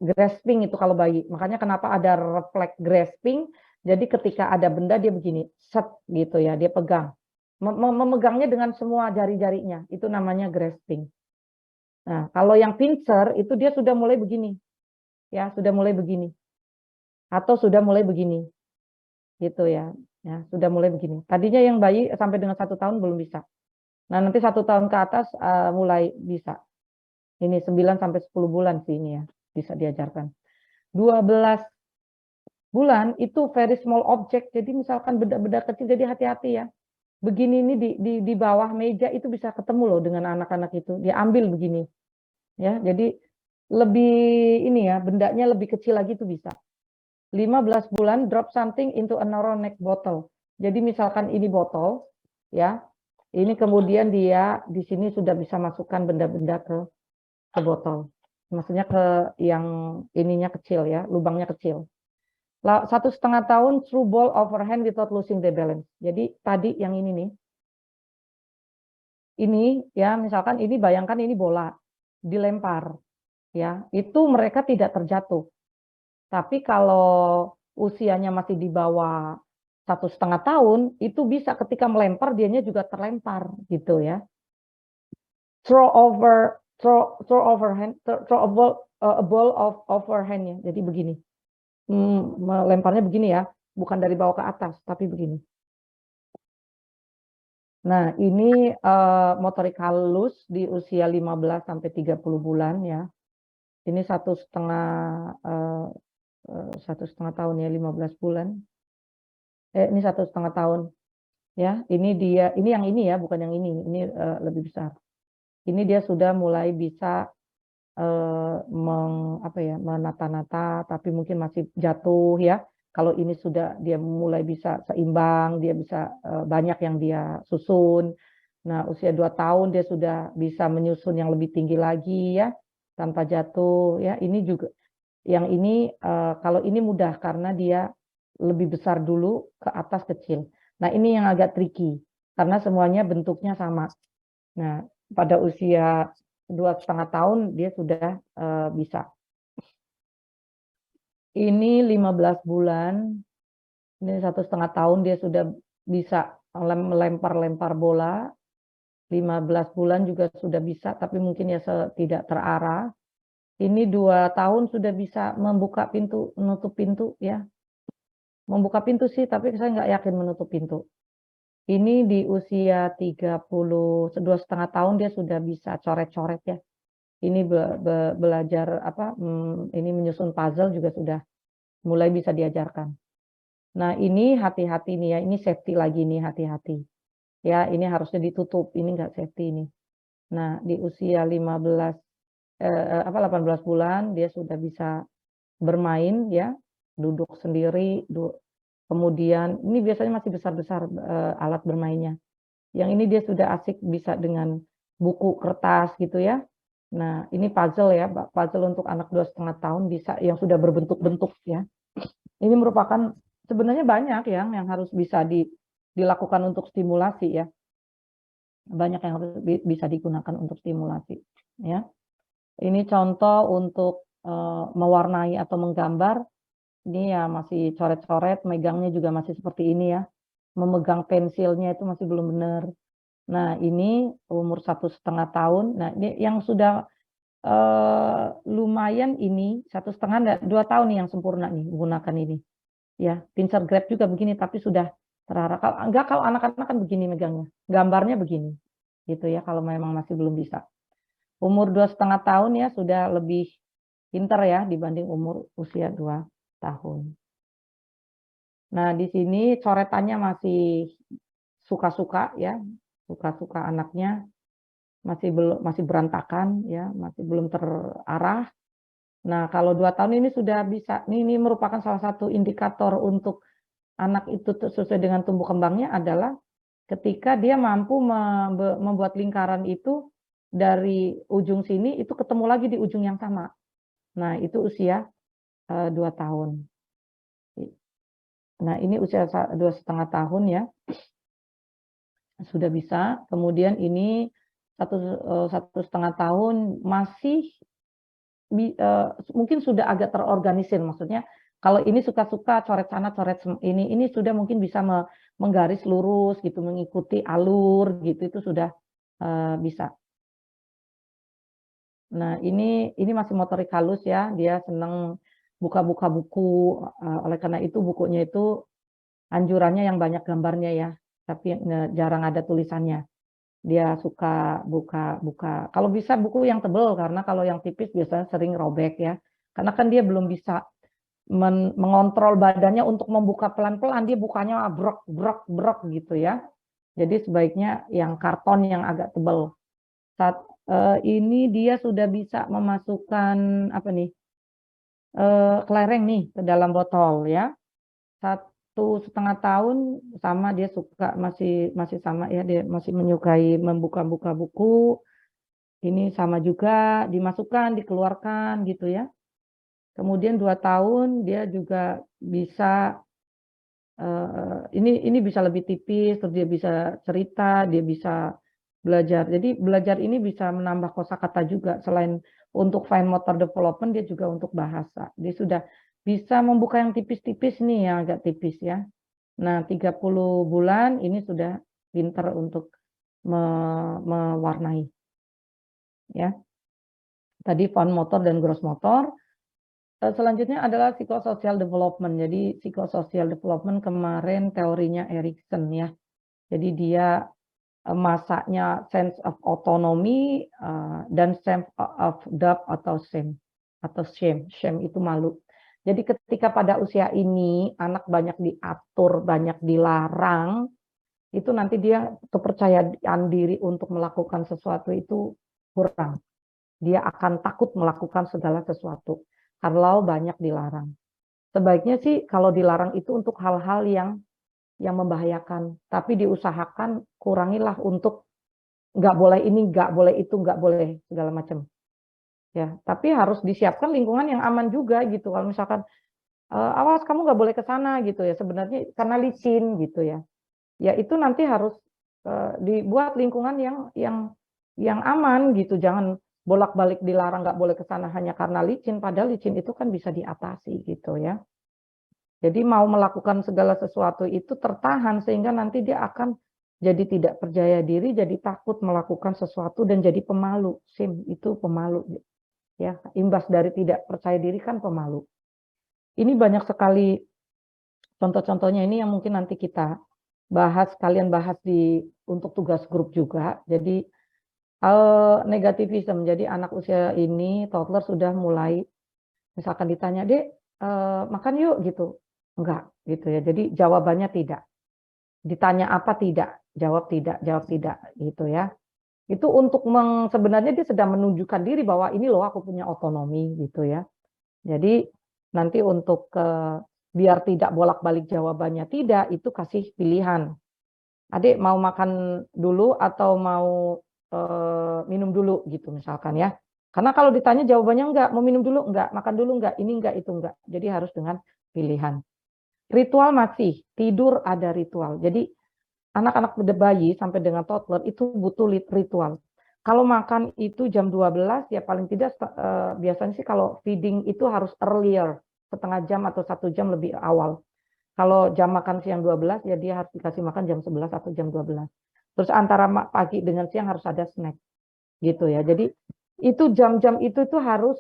grasping itu kalau bayi. Makanya kenapa ada refleks grasping. Jadi ketika ada benda dia begini, set gitu ya, dia pegang. Memegangnya dengan semua jari-jarinya. Itu namanya grasping. Nah, kalau yang pincer itu dia sudah mulai begini. Ya, sudah mulai begini. Atau sudah mulai begini. Gitu ya. Ya, sudah mulai begini. Tadinya yang bayi sampai dengan 1 tahun belum bisa. Nah, nanti 1 tahun ke atas mulai bisa. Ini 9-10 bulan sih ini ya, bisa diajarkan. 12 bulan itu very small object. Jadi misalkan benda-benda kecil, jadi hati-hati ya. Begini ini di bawah meja itu bisa ketemu loh dengan anak-anak itu. Dia ambil begini. Ya, jadi lebih ini ya, bendanya lebih kecil lagi itu bisa. 15 bulan drop something into a narrow neck bottle. Jadi misalkan ini botol ya. Ini kemudian dia di sini sudah bisa masukkan benda-benda ke botol. Maksudnya ke yang ininya kecil ya, lubangnya kecil. 1,5 tahun through ball overhand without losing the balance. Jadi tadi yang ini nih. Ini ya, misalkan ini bayangkan ini bola dilempar ya. Itu mereka tidak terjatuh. Tapi kalau usianya masih di bawah 1,5 tahun, itu bisa ketika melempar dianya juga terlempar gitu ya. Throw a ball of overhand ya. Jadi begini. Melemparnya begini ya, bukan dari bawah ke atas, tapi begini. Nah, ini motorik halus di usia 15-30 bulan ya. Ini 1,5 tahun ya, 15 bulan. Ini 1,5 tahun ya. Ini yang ini ya, bukan yang ini lebih besar. Ini dia sudah mulai bisa menata-nata, tapi mungkin masih jatuh ya. Kalau ini sudah dia mulai bisa seimbang, dia bisa banyak yang dia susun. Nah, usia 2 tahun dia sudah bisa menyusun yang lebih tinggi lagi ya, tanpa jatuh ya. Ini juga yang ini kalau ini mudah karena dia lebih besar dulu ke atas kecil. Nah, ini yang agak tricky karena semuanya bentuknya sama. Nah, pada usia 2,5 tahun dia sudah bisa. Ini 15 bulan, ini 1,5 tahun dia sudah bisa melempar-lempar bola. 15 bulan juga sudah bisa, tapi mungkin ya tidak terarah. Ini 2 tahun sudah bisa membuka pintu, menutup pintu ya. Membuka pintu sih, tapi saya nggak yakin menutup pintu. Ini di usia 2,5 tahun dia sudah bisa coret-coret ya. Ini belajar ini menyusun puzzle juga sudah mulai bisa diajarkan. Nah, ini hati-hati nih ya, ini safety lagi nih, hati-hati. Ya, ini harusnya ditutup, ini enggak safety ini. Nah, di usia 18 bulan dia sudah bisa bermain ya, duduk sendiri, kemudian ini biasanya masih besar-besar alat bermainnya. Yang ini dia sudah asik bisa dengan buku kertas gitu ya. Nah, ini puzzle ya, puzzle untuk anak 2,5 tahun bisa yang sudah berbentuk-bentuk ya. Ini merupakan sebenarnya banyak yang harus bisa dilakukan untuk stimulasi ya. Banyak yang harus bisa digunakan untuk stimulasi ya. Ini contoh untuk mewarnai atau menggambar. Ini ya masih coret-coret, megangnya juga masih seperti ini ya. Memegang pensilnya itu masih belum benar. Nah, ini umur 1,5 tahun. Nah, ini yang sudah lumayan ini 1,5 2 tahun nih yang sempurna nih menggunakan ini. Ya, pincer grab juga begini tapi sudah terarah. Kalau anak-anak kan begini megangnya. Gambarnya begini. Gitu ya kalau memang masih belum bisa. Umur 2,5 tahun ya sudah lebih pintar ya dibanding umur usia 2 tahun. Nah, di sini coretannya masih suka-suka ya, suka-suka anaknya masih berantakan ya, masih belum terarah. Nah, kalau 2 tahun ini sudah bisa. Ini merupakan salah satu indikator untuk anak itu sesuai dengan tumbuh kembangnya adalah ketika dia mampu membuat lingkaran itu dari ujung sini itu ketemu lagi di ujung yang sama. Nah, itu usia 2 tahun. Nah, ini usia 2,5 tahun ya. Sudah bisa. Kemudian ini 1,5 tahun masih mungkin sudah agak terorganisir. Maksudnya kalau ini suka-suka coret sana, coret ini sudah mungkin bisa menggaris lurus gitu, mengikuti alur gitu, itu sudah bisa. Nah, ini masih motorik halus ya, dia senang buka-buka buku, oleh karena itu bukunya itu anjurannya yang banyak gambarnya ya, tapi jarang ada tulisannya. Dia suka buka-buka, kalau bisa buku yang tebal, karena kalau yang tipis biasanya sering robek ya. Karena kan dia belum bisa mengontrol badannya untuk membuka pelan-pelan, dia bukanya brok gitu ya. Jadi sebaiknya yang karton yang agak tebal. Saat ini dia sudah bisa memasukkan apa nih, kelereng nih ke dalam botol ya. 1,5 tahun sama dia suka masih sama ya, dia masih menyukai membuka-buka buku. Ini sama juga dimasukkan, dikeluarkan gitu ya. Kemudian 2 tahun dia juga bisa ini bisa lebih tipis, terus dia bisa cerita, dia bisa belajar. Jadi belajar ini bisa menambah kosakata juga, selain untuk fine motor development dia juga untuk bahasa. Dia sudah bisa membuka yang tipis-tipis nih, yang agak tipis ya. Nah, 30 bulan ini sudah pintar untuk mewarnai. Ya. Tadi fine motor dan gross motor. Selanjutnya adalah psychosocial development. Jadi psychosocial development kemarin teorinya Erikson ya. Jadi dia masaknya sense of autonomy dan sense of doubt atau shame. Shame itu malu. Jadi ketika pada usia ini anak banyak diatur, banyak dilarang, itu nanti dia kepercayaan diri untuk melakukan sesuatu itu kurang. Dia akan takut melakukan segala sesuatu kalau banyak dilarang. Sebaiknya sih kalau dilarang itu untuk hal-hal yang membahayakan, tapi diusahakan kurangilah untuk nggak boleh ini, nggak boleh itu, nggak boleh segala macam. Ya, tapi harus disiapkan lingkungan yang aman juga gitu. Kalau misalkan awas kamu nggak boleh ke sana gitu ya, sebenarnya karena licin gitu ya. Ya itu nanti harus dibuat lingkungan yang aman gitu. Jangan bolak-balik dilarang nggak boleh ke sana hanya karena licin, padahal licin itu kan bisa diatasi gitu ya. Jadi mau melakukan segala sesuatu itu tertahan sehingga nanti dia akan jadi tidak percaya diri, jadi takut melakukan sesuatu dan jadi pemalu. Itu pemalu ya. Imbas dari tidak percaya diri kan pemalu. Ini banyak sekali contoh-contohnya ini yang mungkin nanti kita bahas, kalian bahas untuk tugas grup juga. Jadi negativism. Jadi anak usia ini toddler sudah mulai misalkan ditanya, "Dek, makan yuk gitu. Enggak gitu ya. Jadi jawabannya tidak. Ditanya apa tidak, jawab tidak gitu ya. Itu untuk sebenarnya dia sedang menunjukkan diri bahwa ini loh aku punya otonomi gitu ya. Jadi nanti untuk biar tidak bolak-balik jawabannya tidak, itu kasih pilihan. Adik mau makan dulu atau mau minum dulu gitu misalkan ya. Karena kalau ditanya jawabannya enggak, mau minum dulu enggak, makan dulu enggak, ini enggak, itu enggak. Jadi harus dengan pilihan. Ritual masih, tidur ada ritual. Jadi anak-anak bayi sampai dengan toddler itu butuh ritual. Kalau makan itu jam 12 ya paling tidak biasanya sih kalau feeding itu harus earlier, setengah jam atau 1 jam lebih awal. Kalau jam makan siang 12 ya dia harus dikasih makan jam 11 atau jam 12. Terus antara pagi dengan siang harus ada snack gitu ya. Jadi itu jam-jam itu harus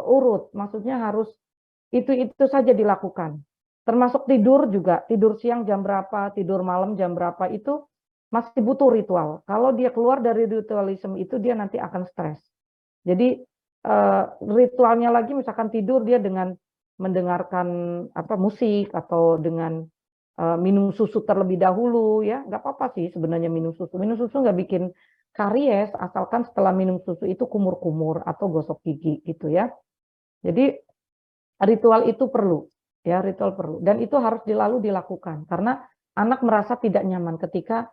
urut, maksudnya harus itu saja dilakukan. Termasuk tidur juga, tidur siang jam berapa, tidur malam jam berapa itu masih butuh ritual. Kalau dia keluar dari ritualisme itu dia nanti akan stres. Jadi ritualnya lagi misalkan tidur dia dengan mendengarkan musik atau dengan minum susu terlebih dahulu ya, nggak apa-apa sih sebenarnya minum susu. Minum susu nggak bikin karies asalkan setelah minum susu itu kumur-kumur atau gosok gigi gitu ya. Jadi ritual itu perlu ya, ritual perlu dan itu harus dilakukan karena anak merasa tidak nyaman ketika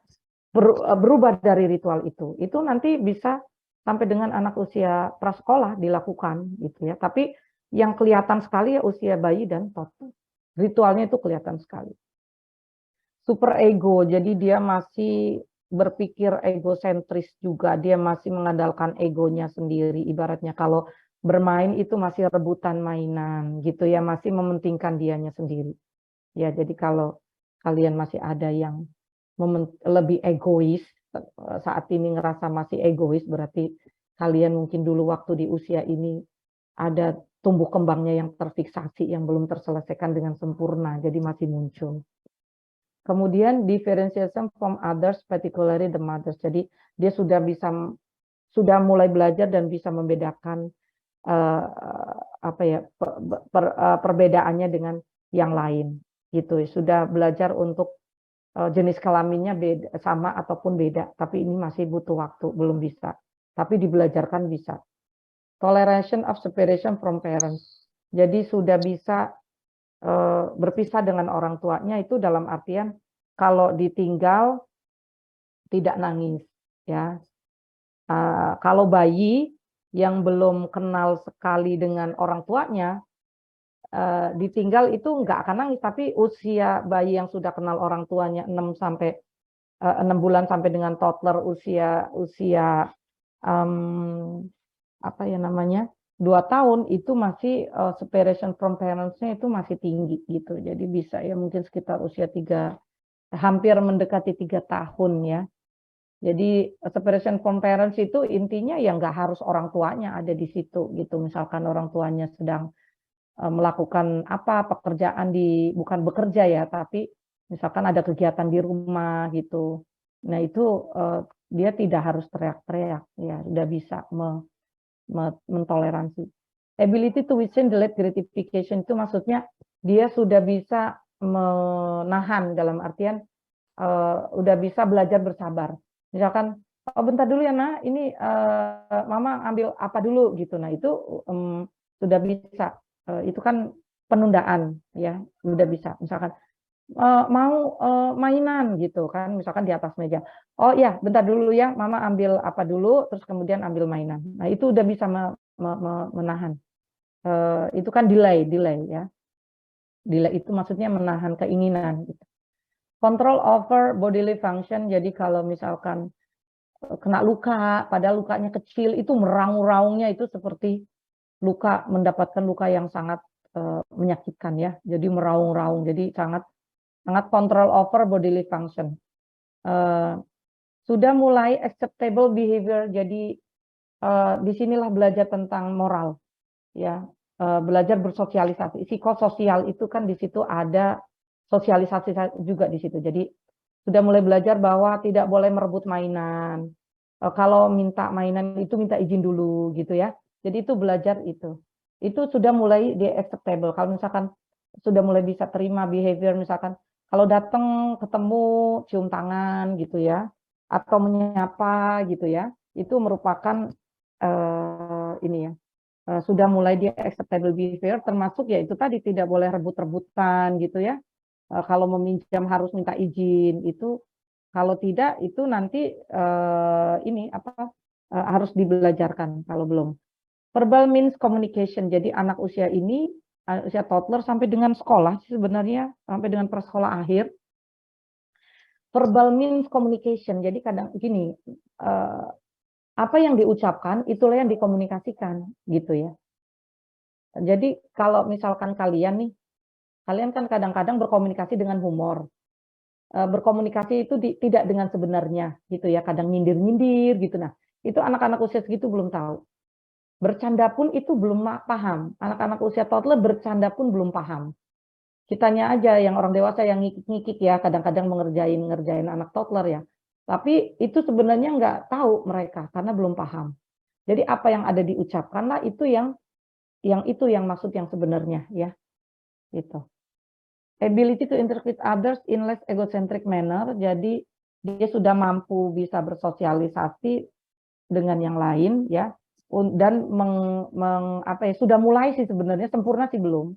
berubah dari ritual itu. Itu nanti bisa sampai dengan anak usia prasekolah dilakukan gitu ya. Tapi yang kelihatan sekali ya usia bayi dan toddler. Ritualnya itu kelihatan sekali. Super ego, jadi dia masih berpikir egosentris juga, dia masih mengandalkan egonya sendiri. Ibaratnya kalau bermain itu masih rebutan mainan gitu ya, masih mementingkan dianya sendiri. Ya, jadi kalau kalian masih ada yang lebih egois, saat ini ngerasa masih egois, berarti kalian mungkin dulu waktu di usia ini ada tumbuh kembangnya yang terfiksasi, yang belum terselesaikan dengan sempurna, jadi masih muncul. Kemudian differentiation from others, particularly the mothers. Jadi dia sudah mulai belajar dan bisa membedakan perbedaannya dengan yang lain gitu. Sudah belajar untuk jenis kelaminnya beda, sama ataupun beda, tapi ini masih butuh waktu, belum bisa. Tapi dibelajarkan bisa. Toleration of separation from parents. Jadi sudah bisa berpisah dengan orang tuanya itu dalam artian kalau ditinggal tidak nangis ya. Kalau bayi yang belum kenal sekali dengan orang tuanya ditinggal itu nggak akan nangis, tapi usia bayi yang sudah kenal orang tuanya 6 bulan sampai dengan toddler usia 2 tahun itu masih separation from parents-nya itu masih tinggi gitu. Jadi bisa ya mungkin sekitar usia 3, hampir mendekati 3 tahun ya. Jadi separation from parents itu intinya ya nggak harus orang tuanya ada di situ gitu. Misalkan orang tuanya sedang melakukan pekerjaan bukan bekerja ya, tapi misalkan ada kegiatan di rumah gitu. Nah itu dia tidak harus teriak-teriak ya, sudah bisa mentoleransi. Ability to withstand delayed gratification itu maksudnya dia sudah bisa menahan dalam artian udah bisa belajar bersabar. Misalkan, oh bentar dulu ya Nak, ini Mama ambil apa dulu gitu. Nah itu sudah bisa. Itu kan penundaan ya, sudah bisa. Misalkan mau mainan gitu kan, misalkan di atas meja. Oh ya, bentar dulu ya, Mama ambil apa dulu, terus kemudian ambil mainan. Nah itu udah bisa menahan. Itu kan delay ya. Delay itu maksudnya menahan keinginan. Gitu. Control over bodily function. Jadi kalau misalkan kena luka, padahal lukanya kecil, itu meraung-raungnya itu seperti mendapatkan luka yang sangat menyakitkan ya. Jadi meraung-raung. Jadi sangat control over bodily function. Sudah mulai acceptable behavior. Jadi disinilah belajar tentang moral, ya. Belajar bersosialisasi. Psikososial itu kan di situ ada sosialisasi juga di situ. Jadi sudah mulai belajar bahwa tidak boleh merebut mainan. Kalau minta mainan itu minta izin dulu gitu ya. Jadi itu belajar itu. itu sudah mulai di acceptable. Kalau misalkan sudah mulai bisa terima behavior, misalkan kalau datang ketemu cium tangan gitu ya, atau menyapa gitu ya, itu merupakan ini ya, sudah mulai di acceptable behavior, termasuk ya itu tadi tidak boleh rebut-rebutan gitu ya. Kalau meminjam harus minta izin, itu kalau tidak itu nanti ini apa harus dibelajarkan kalau belum. Verbal means communication. Jadi anak usia ini, usia toddler sampai dengan sekolah sebenarnya, sampai dengan prasekolah akhir. Verbal means communication. Jadi kadang gini, apa yang diucapkan itulah yang dikomunikasikan gitu ya. Jadi kalau misalkan kalian nih, kalian kan kadang-kadang berkomunikasi dengan humor. Berkomunikasi itu tidak dengan sebenarnya gitu ya, kadang nyindir-nyindir gitu. Nah, itu anak-anak usia segitu belum tahu. Bercanda pun itu belum paham. Anak-anak usia toddler bercanda pun belum paham. Kitanya aja yang orang dewasa yang ngikik-ngikik ya, kadang-kadang ngerjain anak toddler ya. Tapi itu sebenarnya nggak tahu mereka karena belum paham. Jadi apa yang ada diucapkanlah itu yang itu yang maksud yang sebenarnya ya. Gitu. Ability to interact with others in less egocentric manner. Jadi dia sudah mampu bisa bersosialisasi dengan yang lain ya. Dan sudah mulai sih sebenarnya, sempurna sih belum,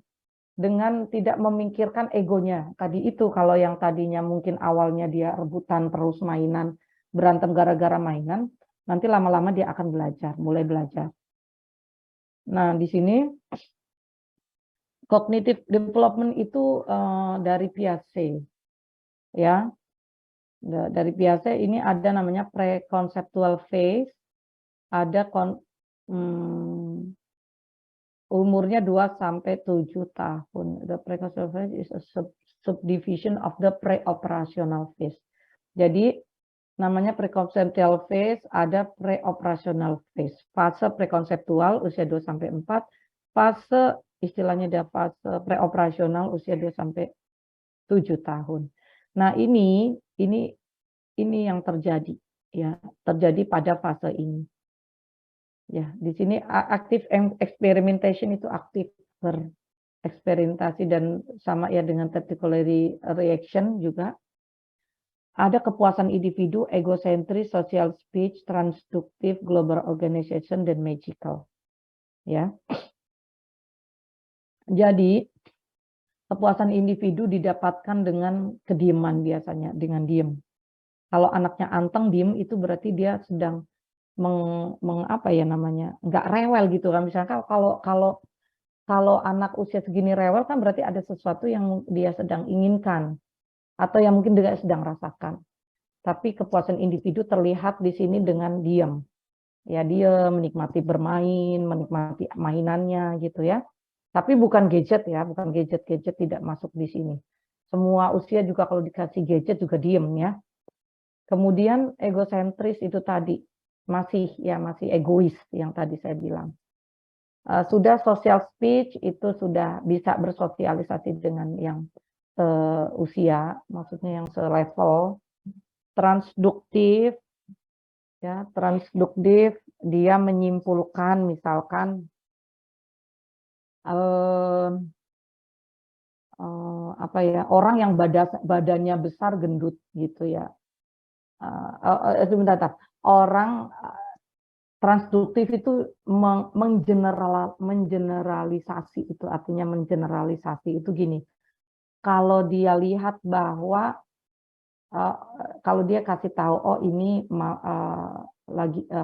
dengan tidak memikirkan egonya tadi itu. Kalau yang tadinya mungkin awalnya dia rebutan terus mainan, berantem gara-gara mainan, nanti lama-lama dia akan mulai belajar. Nah di sini cognitive development itu dari Piaget ya, dari Piaget ini ada namanya pre-conceptual phase, ada umurnya 2 sampai 7 tahun. The pre-conceptual phase is a subdivision of the pre-operational phase. Jadi namanya pre-conceptual phase, ada pre-operational phase. Fase pre-konseptual usia 2 sampai 4, fase istilahnya ada fase pre-operasional usia 2 sampai 7 tahun. Nah, ini yang terjadi ya, terjadi pada fase ini. Ya, di sini aktif experimentation itu aktif bereksperimentasi dan sama ya dengan particularly reaction juga. Ada kepuasan individu, egocentris, social speech, transduktif, global organization, dan magical. Ya. Jadi kepuasan individu didapatkan dengan kediaman biasanya, dengan diem. Kalau anaknya anteng diem itu berarti dia sedang apa ya namanya, nggak rewel gitu kan. Misalkan kalau anak usia segini rewel kan berarti ada sesuatu yang dia sedang inginkan atau yang mungkin dia sedang rasakan. Tapi kepuasan individu terlihat di sini dengan diam. Ya, dia menikmati bermain, menikmati mainannya gitu ya. Tapi bukan gadget ya, bukan gadget tidak masuk di sini. Semua usia juga kalau dikasih gadget juga diem ya. Kemudian egosentris itu tadi masih egois yang tadi saya bilang. Sudah social speech itu sudah bisa bersosialisasi dengan yang usia, maksudnya yang selevel. Transduktif ya, transduktif dia menyimpulkan misalkan apa ya, orang yang badannya besar gendut gitu ya. Sebentar, orang transduktif itu mengeneralisasi, itu artinya mengeneralisasi itu gini. Kalau dia lihat bahwa kalau dia kasih tahu, oh ini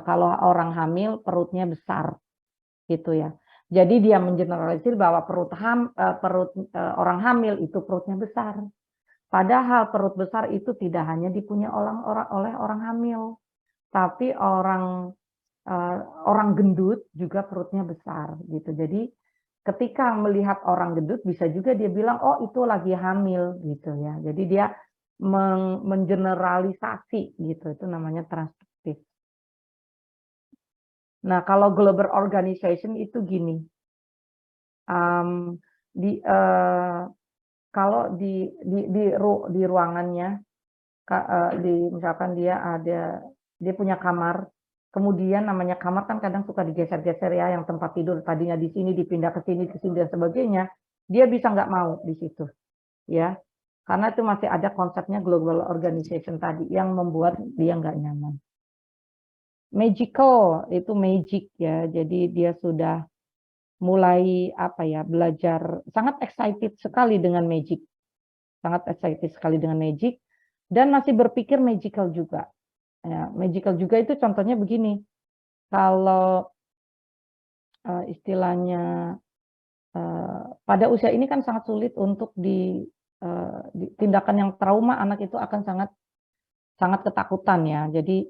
kalau orang hamil perutnya besar gitu ya. Jadi dia mengeneralisir bahwa perut orang hamil itu perutnya besar. Padahal perut besar itu tidak hanya dipunya oleh orang hamil, tapi orang gendut juga perutnya besar gitu. Jadi ketika melihat orang gendut bisa juga dia bilang, oh itu lagi hamil gitu ya. Jadi dia mengeneralisasi gitu, itu namanya transduktif. Nah, kalau global organization itu gini, kalau di ruangannya, misalkan dia punya kamar Kemudian namanya kamar kan kadang suka digeser-geser ya, yang tempat tidur tadinya di sini dipindah ke sini dan sebagainya. Dia bisa nggak mau di situ, ya. Karena itu masih ada konsepnya global organization tadi yang membuat dia nggak nyaman. Magical itu magic ya, jadi dia sudah mulai apa ya, belajar, sangat excited sekali dengan magic, sangat excited sekali dengan magic, dan masih berpikir magical juga. Ya, magical juga itu contohnya begini, kalau istilahnya pada usia ini kan sangat sulit untuk tindakan yang trauma, anak itu akan sangat ketakutan ya. Jadi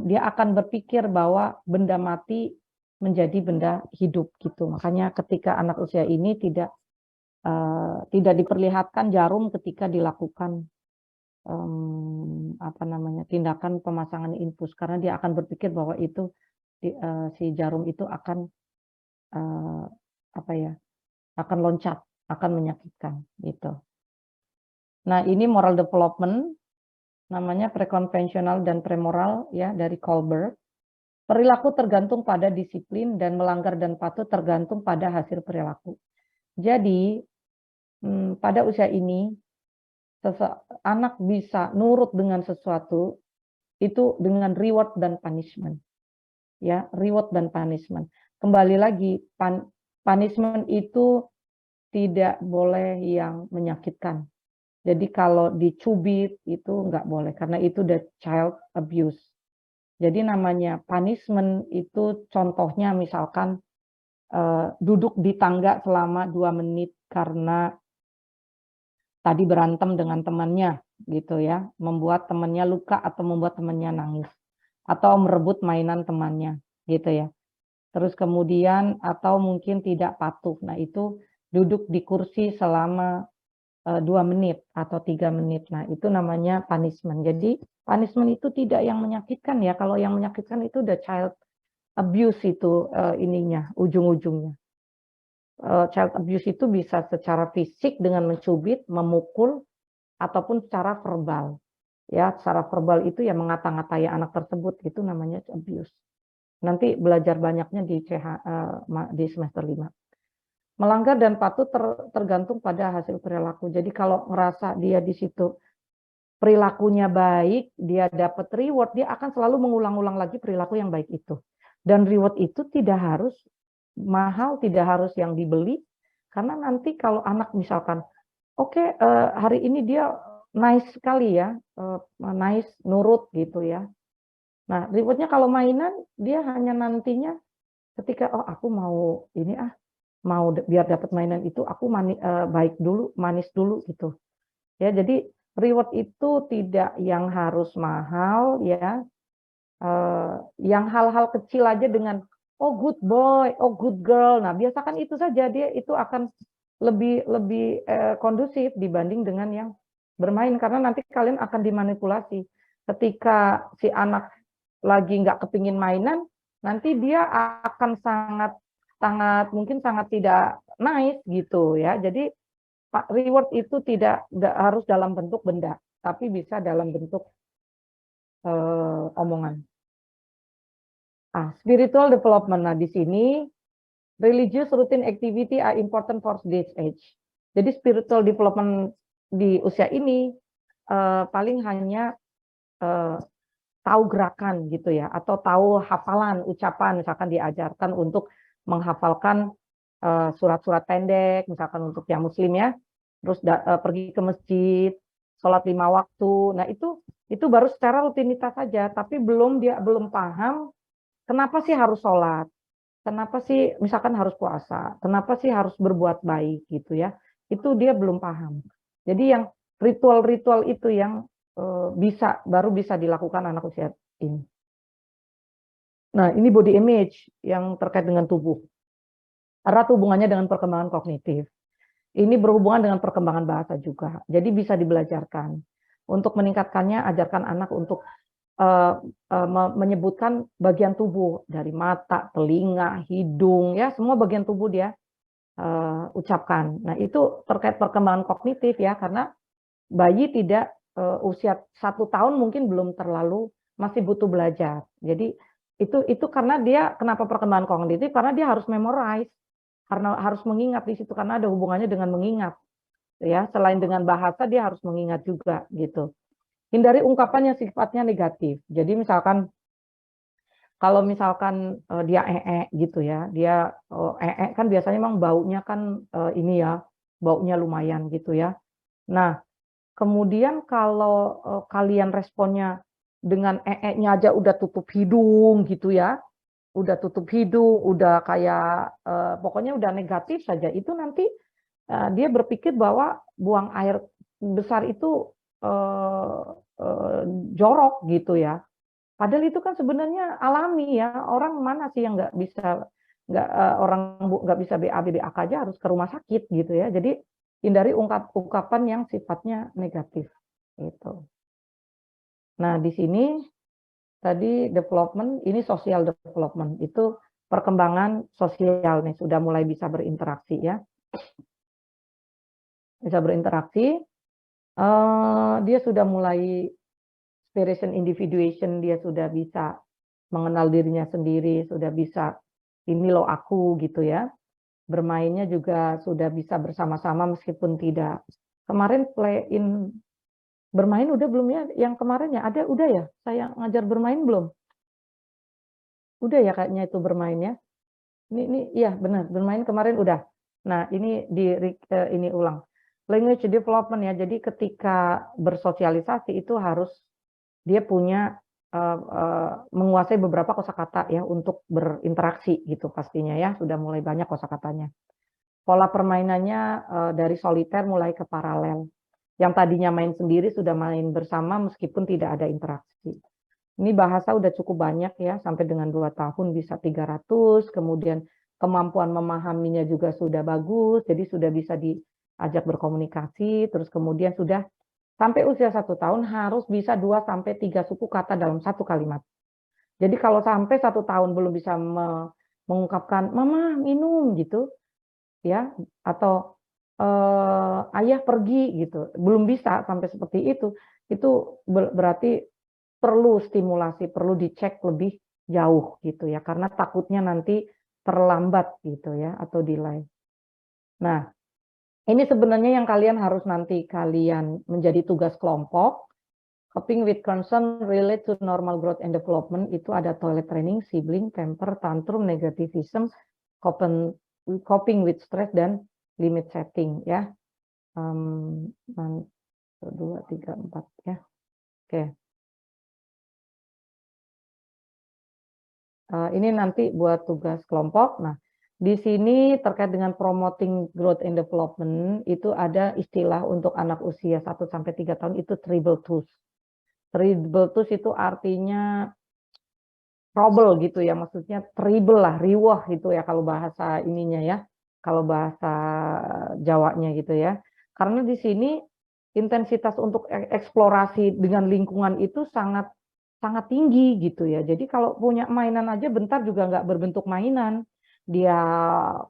dia akan berpikir bahwa benda mati menjadi benda hidup gitu. Makanya ketika anak usia ini tidak diperlihatkan jarum ketika dilakukan tindakan pemasangan infus, karena dia akan berpikir bahwa itu si jarum itu akan akan loncat, akan menyakitkan gitu. Nah, ini moral development, namanya prekonvensional dan premoral ya, dari Kohlberg. Perilaku tergantung pada disiplin dan melanggar dan patuh tergantung pada hasil perilaku. Jadi pada usia ini anak bisa nurut dengan sesuatu itu dengan reward dan punishment. Ya, reward dan punishment. Kembali lagi, punishment itu tidak boleh yang menyakitkan. Jadi kalau dicubit itu nggak boleh, karena itu the child abuse. Jadi namanya punishment itu contohnya misalkan duduk di tangga selama 2 menit karena tadi berantem dengan temannya gitu ya, membuat temannya luka atau membuat temannya nangis, atau merebut mainan temannya gitu ya. Terus kemudian atau mungkin tidak patuh. Nah, itu duduk di kursi selama 2 menit atau 3 menit. Nah, itu namanya punishment. Jadi punishment itu tidak yang menyakitkan ya. Kalau yang menyakitkan itu the child abuse itu ujung-ujungnya. Child abuse itu bisa secara fisik dengan mencubit, memukul, ataupun secara verbal. Ya, secara verbal itu ya mengata-ngatai anak tersebut, itu namanya abuse. Nanti belajar banyaknya di semester 5. Melanggar dan patuh tergantung pada hasil perilaku. Jadi kalau ngerasa dia di situ perilakunya baik, dia dapat reward, dia akan selalu mengulang-ulang lagi perilaku yang baik itu. Dan reward itu tidak harus mahal, tidak harus yang dibeli, karena nanti kalau anak misalkan, oke, hari ini dia nice sekali ya, nice, nurut gitu ya. Nah, rewardnya kalau mainan, dia hanya nantinya ketika, oh aku mau ini mau biar dapat mainan itu, aku baik dulu, manis dulu gitu. Ya, jadi reward itu tidak yang harus mahal ya, yang hal-hal kecil aja dengan oh good boy, oh good girl. Nah, biasakan itu saja, dia itu akan lebih kondusif dibanding dengan yang bermain, karena nanti kalian akan dimanipulasi. Ketika si anak lagi nggak kepingin mainan, nanti dia akan mungkin sangat tidak nice gitu ya. Jadi reward itu tidak harus dalam bentuk benda, tapi bisa dalam bentuk omongan. Spiritual development. Nah, di sini religious routine activity are important for this age. Jadi spiritual development di usia ini paling hanya tahu gerakan gitu ya, atau tahu hafalan, ucapan, misalkan diajarkan untuk menghafalkan surat-surat pendek, misalkan untuk yang muslim ya, terus pergi ke masjid, sholat 5 waktu. Nah, itu baru secara rutinitas saja, tapi dia belum paham kenapa sih harus sholat, kenapa sih misalkan harus puasa, kenapa sih harus berbuat baik gitu ya, itu dia belum paham. Jadi yang ritual-ritual itu yang baru bisa dilakukan anak usia ini. Nah, ini body image yang terkait dengan tubuh. Erat hubungannya dengan perkembangan kognitif. Ini berhubungan dengan perkembangan bahasa juga. Jadi bisa dibelajarkan. Untuk meningkatkannya, ajarkan anak untuk menyebutkan bagian tubuh dari mata, telinga, hidung, ya semua bagian tubuh dia ucapkan. Nah, itu terkait perkembangan kognitif ya, karena bayi usia 1 tahun mungkin belum terlalu, masih butuh belajar. Jadi Itu karena dia kenapa perkembangan kognitif? Karena dia harus memorize, karena harus mengingat di situ karena ada hubungannya dengan mengingat. Ya, selain dengan bahasa dia harus mengingat juga gitu. Hindari ungkapan yang sifatnya negatif. Jadi misalkan kalau misalkan dia gitu ya, dia kan biasanya memang baunya kan ini ya, baunya lumayan gitu ya. Nah, kemudian kalau kalian responnya dengan nya aja udah tutup hidung gitu ya, udah tutup hidung, udah kayak pokoknya udah negatif saja, itu nanti dia berpikir bahwa buang air besar itu jorok gitu ya. Padahal itu kan sebenarnya alami ya. Orang mana sih yang nggak bisa nggak bisa BAB BAK aja harus ke rumah sakit gitu ya. Jadi hindari ungkapan yang sifatnya negatif gitu. Nah, di sini tadi development, ini social development, itu perkembangan sosial nih, sudah mulai bisa berinteraksi ya. Bisa berinteraksi, dia sudah mulai aspiration individuation, dia sudah bisa mengenal dirinya sendiri, sudah bisa ini loh aku gitu ya. Bermainnya juga sudah bisa bersama-sama meskipun tidak. Kemarin play in bermain udah belum ya? Yang kemarin ya ada udah ya? Saya ngajar bermain belum? Udah ya kayaknya itu bermainnya. Ini iya benar, bermain kemarin udah. Nah, ini ini ulang. Language development ya. Jadi ketika bersosialisasi itu harus dia punya menguasai beberapa kosakata ya untuk berinteraksi gitu pastinya ya. Sudah mulai banyak kosakatanya. Pola permainannya dari soliter mulai ke paralel. Yang tadinya main sendiri sudah main bersama meskipun tidak ada interaksi. Ini bahasa udah cukup banyak ya, sampai dengan 2 tahun bisa 300, kemudian kemampuan memahaminya juga sudah bagus, jadi sudah bisa diajak berkomunikasi, terus kemudian sudah sampai usia 1 tahun harus bisa 2-3 suku kata dalam satu kalimat. Jadi kalau sampai 1 tahun belum bisa mengungkapkan, mama minum gitu, ya, atau ayah pergi gitu, belum bisa sampai seperti itu berarti perlu stimulasi, perlu dicek lebih jauh gitu ya, karena takutnya nanti terlambat gitu ya, atau delay. Nah, ini sebenarnya yang kalian harus nanti kalian menjadi tugas kelompok. Coping with concern relate to normal growth and development itu ada toilet training, sibling, temper, tantrum, negativism, coping with stress, dan limit setting ya. 2, 3, 4 ya. Oke. Ini nanti buat tugas kelompok. Nah, di sini terkait dengan promoting growth and development, itu ada istilah untuk anak usia 1-3 tahun itu triple tools. Triple tools itu artinya trouble gitu ya, maksudnya triple lah, riwah gitu ya kalau bahasa ininya ya, kalau bahasa Jawanya gitu ya. Karena di sini intensitas untuk eksplorasi dengan lingkungan itu sangat sangat tinggi gitu ya. Jadi kalau punya mainan aja bentar juga nggak berbentuk mainan. Dia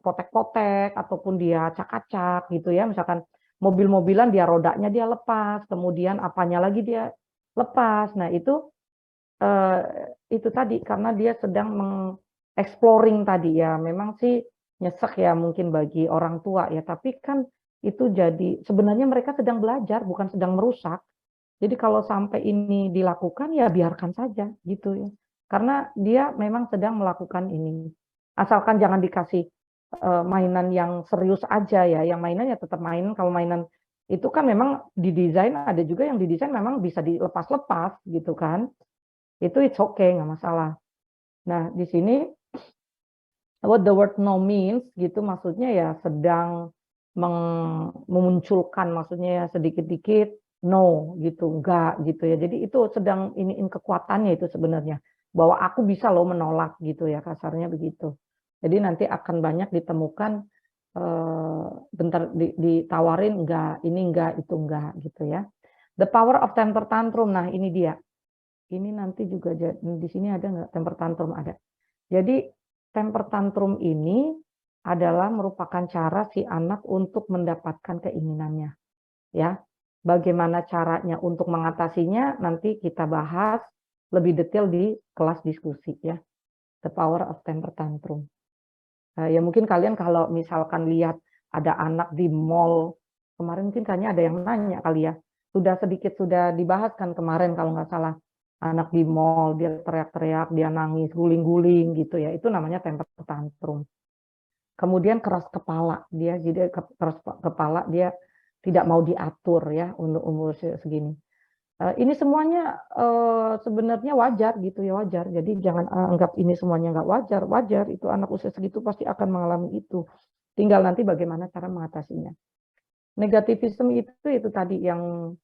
potek-potek ataupun dia acak-acak gitu ya. Misalkan mobil-mobilan dia rodanya dia lepas, kemudian apanya lagi dia lepas. Nah, itu tadi karena dia sedang mengexploring tadi ya. Memang sih nyesek ya mungkin bagi orang tua ya, tapi kan itu jadi sebenarnya mereka sedang belajar bukan sedang merusak. Jadi kalau sampai ini dilakukan ya biarkan saja gitu ya. Karena dia memang sedang melakukan ini. Asalkan jangan dikasih mainan yang serius aja ya. Yang mainan ya tetap mainan. Kalau mainan itu kan memang didesain, ada juga yang didesain memang bisa dilepas-lepas gitu kan. Itu it's okay, nggak masalah. Nah, di sini what the word no means gitu maksudnya ya sedang memunculkan maksudnya ya sedikit-dikit no gitu, enggak gitu ya. Jadi itu sedang iniin kekuatannya itu sebenarnya bahwa aku bisa loh menolak gitu ya, kasarnya begitu. Jadi nanti akan banyak ditemukan bentar ditawarin enggak, ini enggak, itu enggak gitu ya. The power of temper tantrum. Nah, ini dia. Ini nanti juga di sini ada enggak temper tantrum ada. Jadi temper tantrum ini adalah merupakan cara si anak untuk mendapatkan keinginannya. Ya, bagaimana caranya untuk mengatasinya nanti kita bahas lebih detail di kelas diskusi ya. The power of temper tantrum. Ya mungkin kalian kalau misalkan lihat ada anak di mall, kemarin mungkin kayaknya ada yang nanya kali ya, sudah dibahas kan kemarin kalau nggak salah, anak di mall, dia teriak-teriak, dia nangis, guling-guling gitu ya, itu namanya temper tantrum. Kemudian keras kepala, dia jadi keras kepala, dia tidak mau diatur ya untuk umur segini. Ini semuanya sebenarnya wajar gitu ya, wajar. Jadi jangan anggap ini semuanya nggak wajar. Wajar, itu anak usia segitu pasti akan mengalami itu. Tinggal nanti bagaimana cara mengatasinya. Negativisme itu tadi yang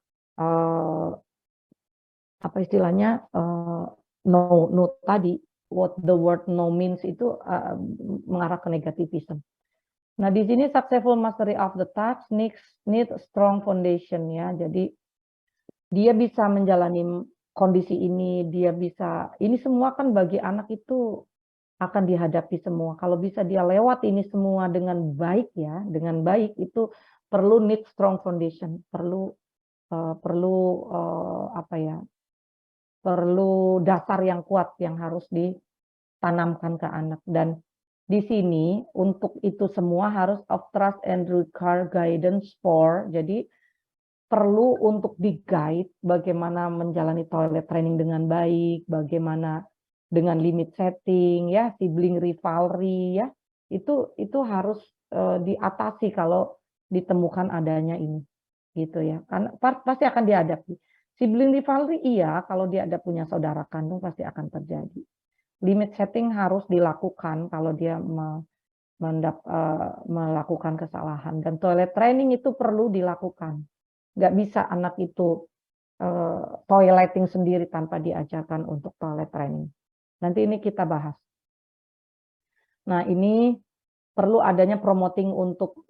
apa istilahnya no tadi, what the word no means itu mengarah ke negativism. Nah di sini successful mastery of the task needs strong foundation ya. Jadi dia bisa menjalani kondisi ini, dia bisa, ini semua kan bagi anak itu akan dihadapi semua. Kalau bisa dia lewat ini semua dengan baik ya, dengan baik itu perlu need strong foundation, perlu apa ya, perlu dasar yang kuat yang harus ditanamkan ke anak. Dan di sini untuk itu semua harus of trust and require guidance for, jadi perlu untuk di-guide bagaimana menjalani toilet training dengan baik, bagaimana dengan limit setting ya, sibling rivalry ya. Itu harus diatasi kalau ditemukan adanya ini. Gitu ya. Karena pasti akan dihadapi. Sibling rivalry iya, kalau dia ada punya saudara kandung pasti akan terjadi. Limit setting harus dilakukan kalau dia melakukan kesalahan, dan toilet training itu perlu dilakukan. Nggak bisa anak itu toileting sendiri tanpa diajarkan untuk toilet training. Nanti ini kita bahas. Nah ini perlu adanya promoting untuk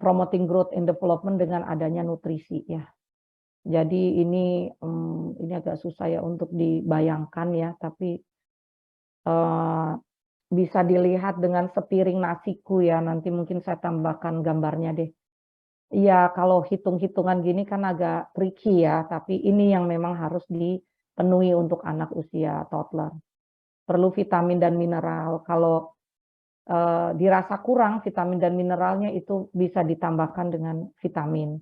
promoting growth and development dengan adanya nutrisi ya. Jadi ini agak susah ya untuk dibayangkan ya, tapi bisa dilihat dengan sepiring nasiku ya. Nanti mungkin saya tambahkan gambarnya deh. Iya, kalau hitung-hitungan gini kan agak tricky ya, tapi ini yang memang harus dipenuhi untuk anak usia toddler. Perlu vitamin dan mineral. Kalau dirasa kurang vitamin dan mineralnya itu bisa ditambahkan dengan vitamin.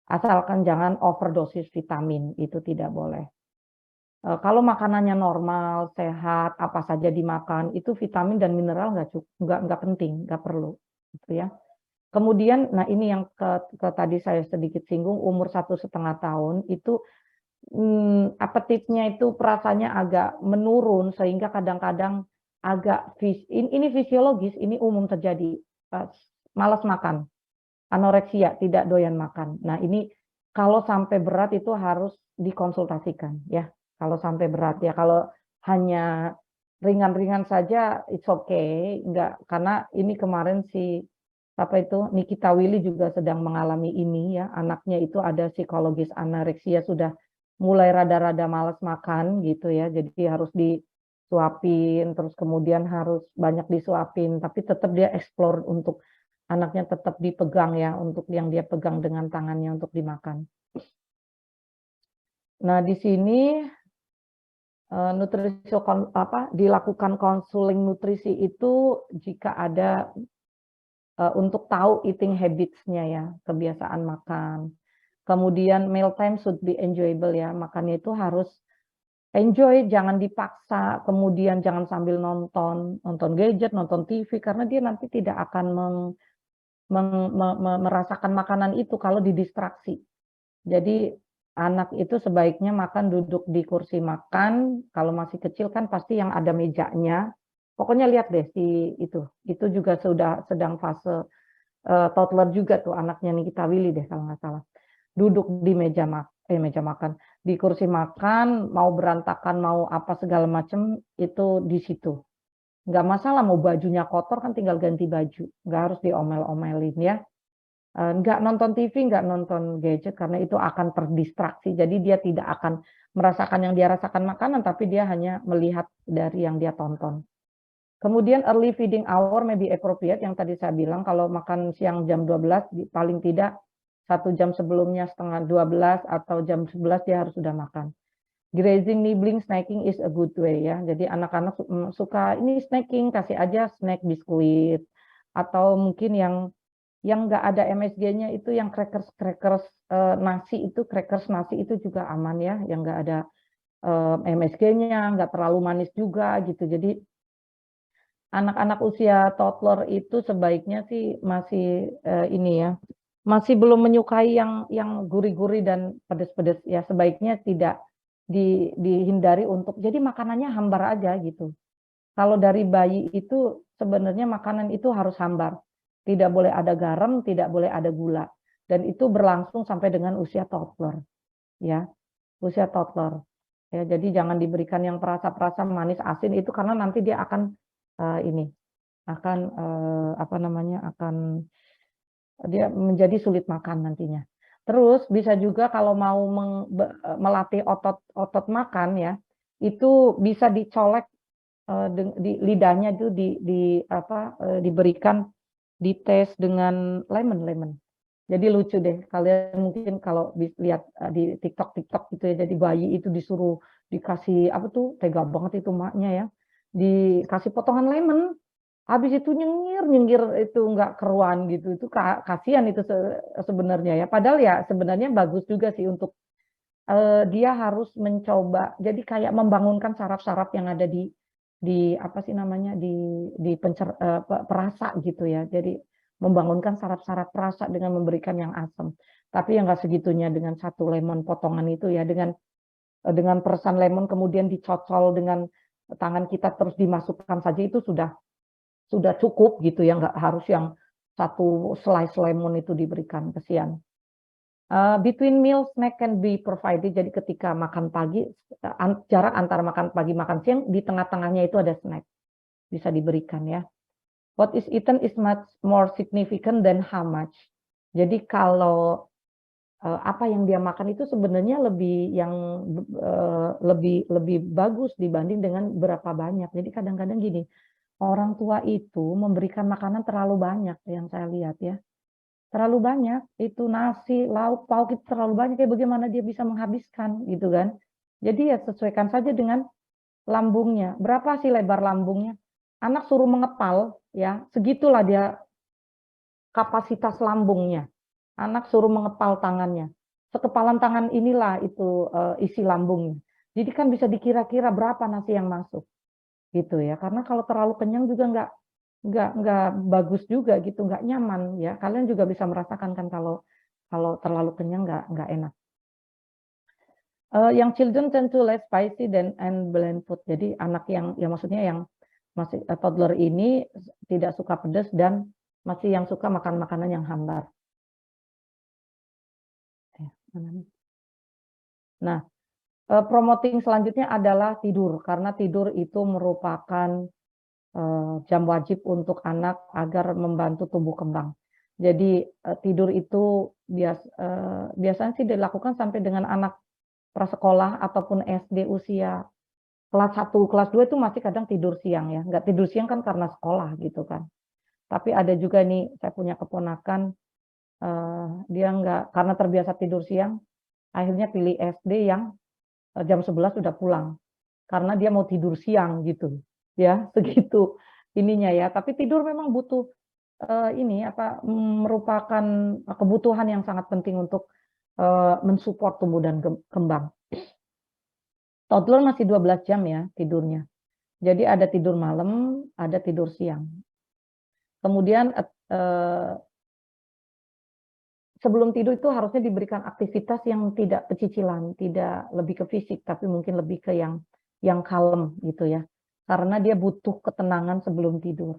Asalkan jangan overdosis vitamin, itu tidak boleh. Kalau makanannya normal, sehat, apa saja dimakan, itu vitamin dan mineral nggak penting, nggak perlu, gitu ya. Kemudian, nah ini yang tadi saya sedikit singgung, umur 1,5 tahun itu apetitnya itu perasaannya agak menurun sehingga kadang-kadang agak ini fisiologis, ini umum terjadi, malas makan, anoreksia, tidak doyan makan. Nah ini kalau sampai berat itu harus dikonsultasikan ya. Kalau sampai berat ya, kalau hanya ringan-ringan saja it's okay, enggak, karena ini kemarin Nikita Willy juga sedang mengalami ini ya, anaknya itu ada psikologis anoreksia, sudah mulai rada-rada malas makan gitu ya, jadi harus disuapin, terus kemudian harus banyak disuapin, tapi tetap dia explore untuk anaknya tetap dipegang ya, untuk yang dia pegang dengan tangannya untuk dimakan. Nah di sini nutrisi dilakukan konseling nutrisi itu jika ada untuk tahu eating habits-nya ya, kebiasaan makan. Kemudian meal time should be enjoyable ya, makannya itu harus enjoy, jangan dipaksa, kemudian jangan sambil nonton gadget, nonton TV, karena dia nanti tidak akan merasakan makanan itu kalau didistraksi. Jadi anak itu sebaiknya makan duduk di kursi makan, kalau masih kecil kan pasti yang ada mejanya. Pokoknya lihat deh itu juga sedang fase toddler juga tuh anaknya Nikita Willy deh kalau nggak salah. Duduk di meja makan, di kursi makan, mau berantakan, mau apa segala macam itu di situ. Nggak masalah mau bajunya kotor kan tinggal ganti baju, nggak harus diomel-omelin ya. Nggak nonton TV, nggak nonton gadget karena itu akan terdistraksi. Jadi dia tidak akan merasakan yang dia rasakan makanan, tapi dia hanya melihat dari yang dia tonton. Kemudian early feeding hour may be appropriate, yang tadi saya bilang kalau makan siang jam 12 paling tidak 1 jam sebelumnya setengah 12 atau jam 11 dia harus sudah makan. Grazing, nibbling, snacking is a good way ya. Jadi anak-anak suka ini snacking, kasih aja snack biskuit atau mungkin yang nggak ada MSG-nya itu yang crackers nasi itu crackers nasi itu juga aman ya, yang nggak ada MSG-nya, nggak terlalu manis juga gitu. Jadi anak-anak usia toddler itu sebaiknya sih masih ini ya, masih belum menyukai yang gurih-gurih dan pedas-pedas ya, sebaiknya tidak dihindari untuk jadi makanannya hambar aja gitu. Kalau dari bayi itu sebenarnya makanan itu harus hambar. Tidak boleh ada garam, tidak boleh ada gula. Dan itu berlangsung sampai dengan usia toddler. Ya, usia toddler. Ya, jadi jangan diberikan yang perasa-perasa manis asin itu karena nanti dia akan akan dia menjadi sulit makan nantinya. Terus bisa juga kalau mau melatih otot makan ya, itu bisa dicolek di lidahnya itu diberikan dites dengan lemon. Jadi lucu deh, kalian mungkin kalau lihat di TikTok gitu ya, jadi bayi itu disuruh dikasih apa tuh, tega banget itu maknya ya, dikasih potongan lemon, habis itu nyengir itu nggak keruan gitu, itu kasihan itu sebenarnya ya, padahal ya sebenarnya bagus juga sih untuk dia harus mencoba, jadi kayak membangunkan saraf-saraf yang ada di apa sih namanya di perasa gitu ya, jadi membangunkan saraf-saraf perasa dengan memberikan yang asam. Tapi yang nggak segitunya dengan satu lemon potongan itu ya, dengan peresan lemon kemudian dicocol dengan tangan kita terus dimasukkan saja itu sudah cukup gitu ya, nggak harus yang satu slice lemon itu diberikan, kesian. Between meals, snack can be provided. Jadi ketika makan pagi, jarak antara makan pagi makan siang di tengah-tengahnya itu ada snack bisa diberikan ya. What is eaten is much more significant than how much. Jadi kalau apa yang dia makan itu sebenarnya lebih bagus dibanding dengan berapa banyak. Jadi kadang-kadang gini, orang tua itu memberikan makanan terlalu banyak yang saya lihat ya. Terlalu banyak, itu nasi, lauk, pauk itu terlalu banyak, kayak bagaimana dia bisa menghabiskan gitu kan. Jadi ya sesuaikan saja dengan lambungnya. Berapa sih lebar lambungnya? Anak suruh mengepal ya, segitulah dia kapasitas lambungnya. Anak suruh mengepal tangannya. Sekepalan tangan inilah itu isi lambungnya. Jadi kan bisa dikira-kira berapa nasi yang masuk gitu ya. Karena kalau terlalu kenyang juga nggak bagus juga gitu, nggak nyaman ya. Kalian juga bisa merasakan kan kalau terlalu kenyang nggak enak. Yang children tend to less spicy and bland food. Jadi anak yang maksudnya yang masih toddler ini tidak suka pedas dan masih yang suka makan makanan yang hambar. Nah, promoting selanjutnya adalah tidur, karena tidur itu merupakan jam wajib untuk anak agar membantu tumbuh kembang. Jadi tidur itu biasanya sih dilakukan sampai dengan anak prasekolah ataupun SD usia kelas 1, kelas 2 itu masih kadang tidur siang ya. Nggak tidur siang kan karena sekolah gitu kan. Tapi ada juga nih, saya punya keponakan, dia nggak, karena terbiasa tidur siang, akhirnya pilih SD yang jam 11 sudah pulang. Karena dia mau tidur siang gitu. Ya, segitu ininya ya. Tapi tidur memang butuh merupakan kebutuhan yang sangat penting untuk mensupport tumbuh dan kembang. Toddler masih 12 jam ya tidurnya. Jadi ada tidur malam, ada tidur siang. Kemudian sebelum tidur itu harusnya diberikan aktivitas yang tidak pecicilan, tidak lebih ke fisik, tapi mungkin lebih ke yang kalem gitu ya. Karena dia butuh ketenangan sebelum tidur.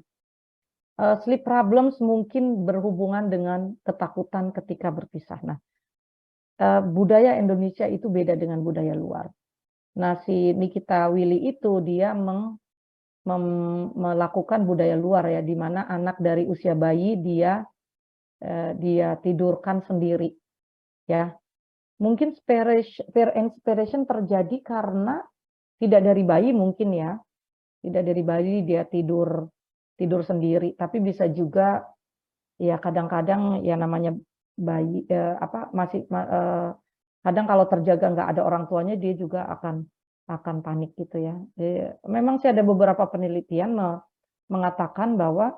Sleep problems mungkin berhubungan dengan ketakutan ketika berpisah. Nah, budaya Indonesia itu beda dengan budaya luar. Nah, si Nikita Willy itu dia melakukan budaya luar ya, di mana anak dari usia bayi dia tidurkan sendiri, ya. Mungkin peer inspiration terjadi karena tidak dari bayi mungkin ya, tidak dari bayi dia tidur sendiri, tapi bisa juga ya kadang-kadang ya namanya bayi Kadang kalau terjaga nggak ada orang tuanya, dia juga akan panik gitu ya. Jadi, memang sih ada beberapa penelitian mengatakan bahwa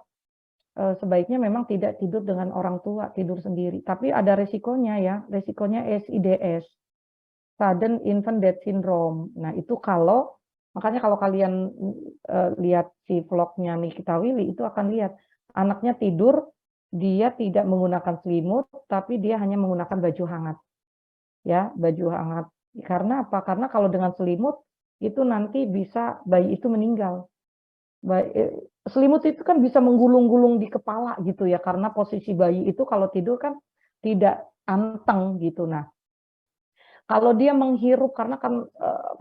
sebaiknya memang tidak tidur dengan orang tua, tidur sendiri. Tapi ada resikonya ya, resikonya SIDS, Sudden Infant Death Syndrome. Nah itu makanya kalau kalian lihat si vlognya Nikita Willy, itu akan lihat anaknya tidur, dia tidak menggunakan selimut, tapi dia hanya menggunakan baju hangat. Ya, baju hangat. Karena apa? Karena kalau dengan selimut, itu nanti bisa bayi itu meninggal. Selimut itu kan bisa menggulung-gulung di kepala gitu ya, karena posisi bayi itu kalau tidur kan tidak anteng gitu. Nah, kalau dia menghirup karena kan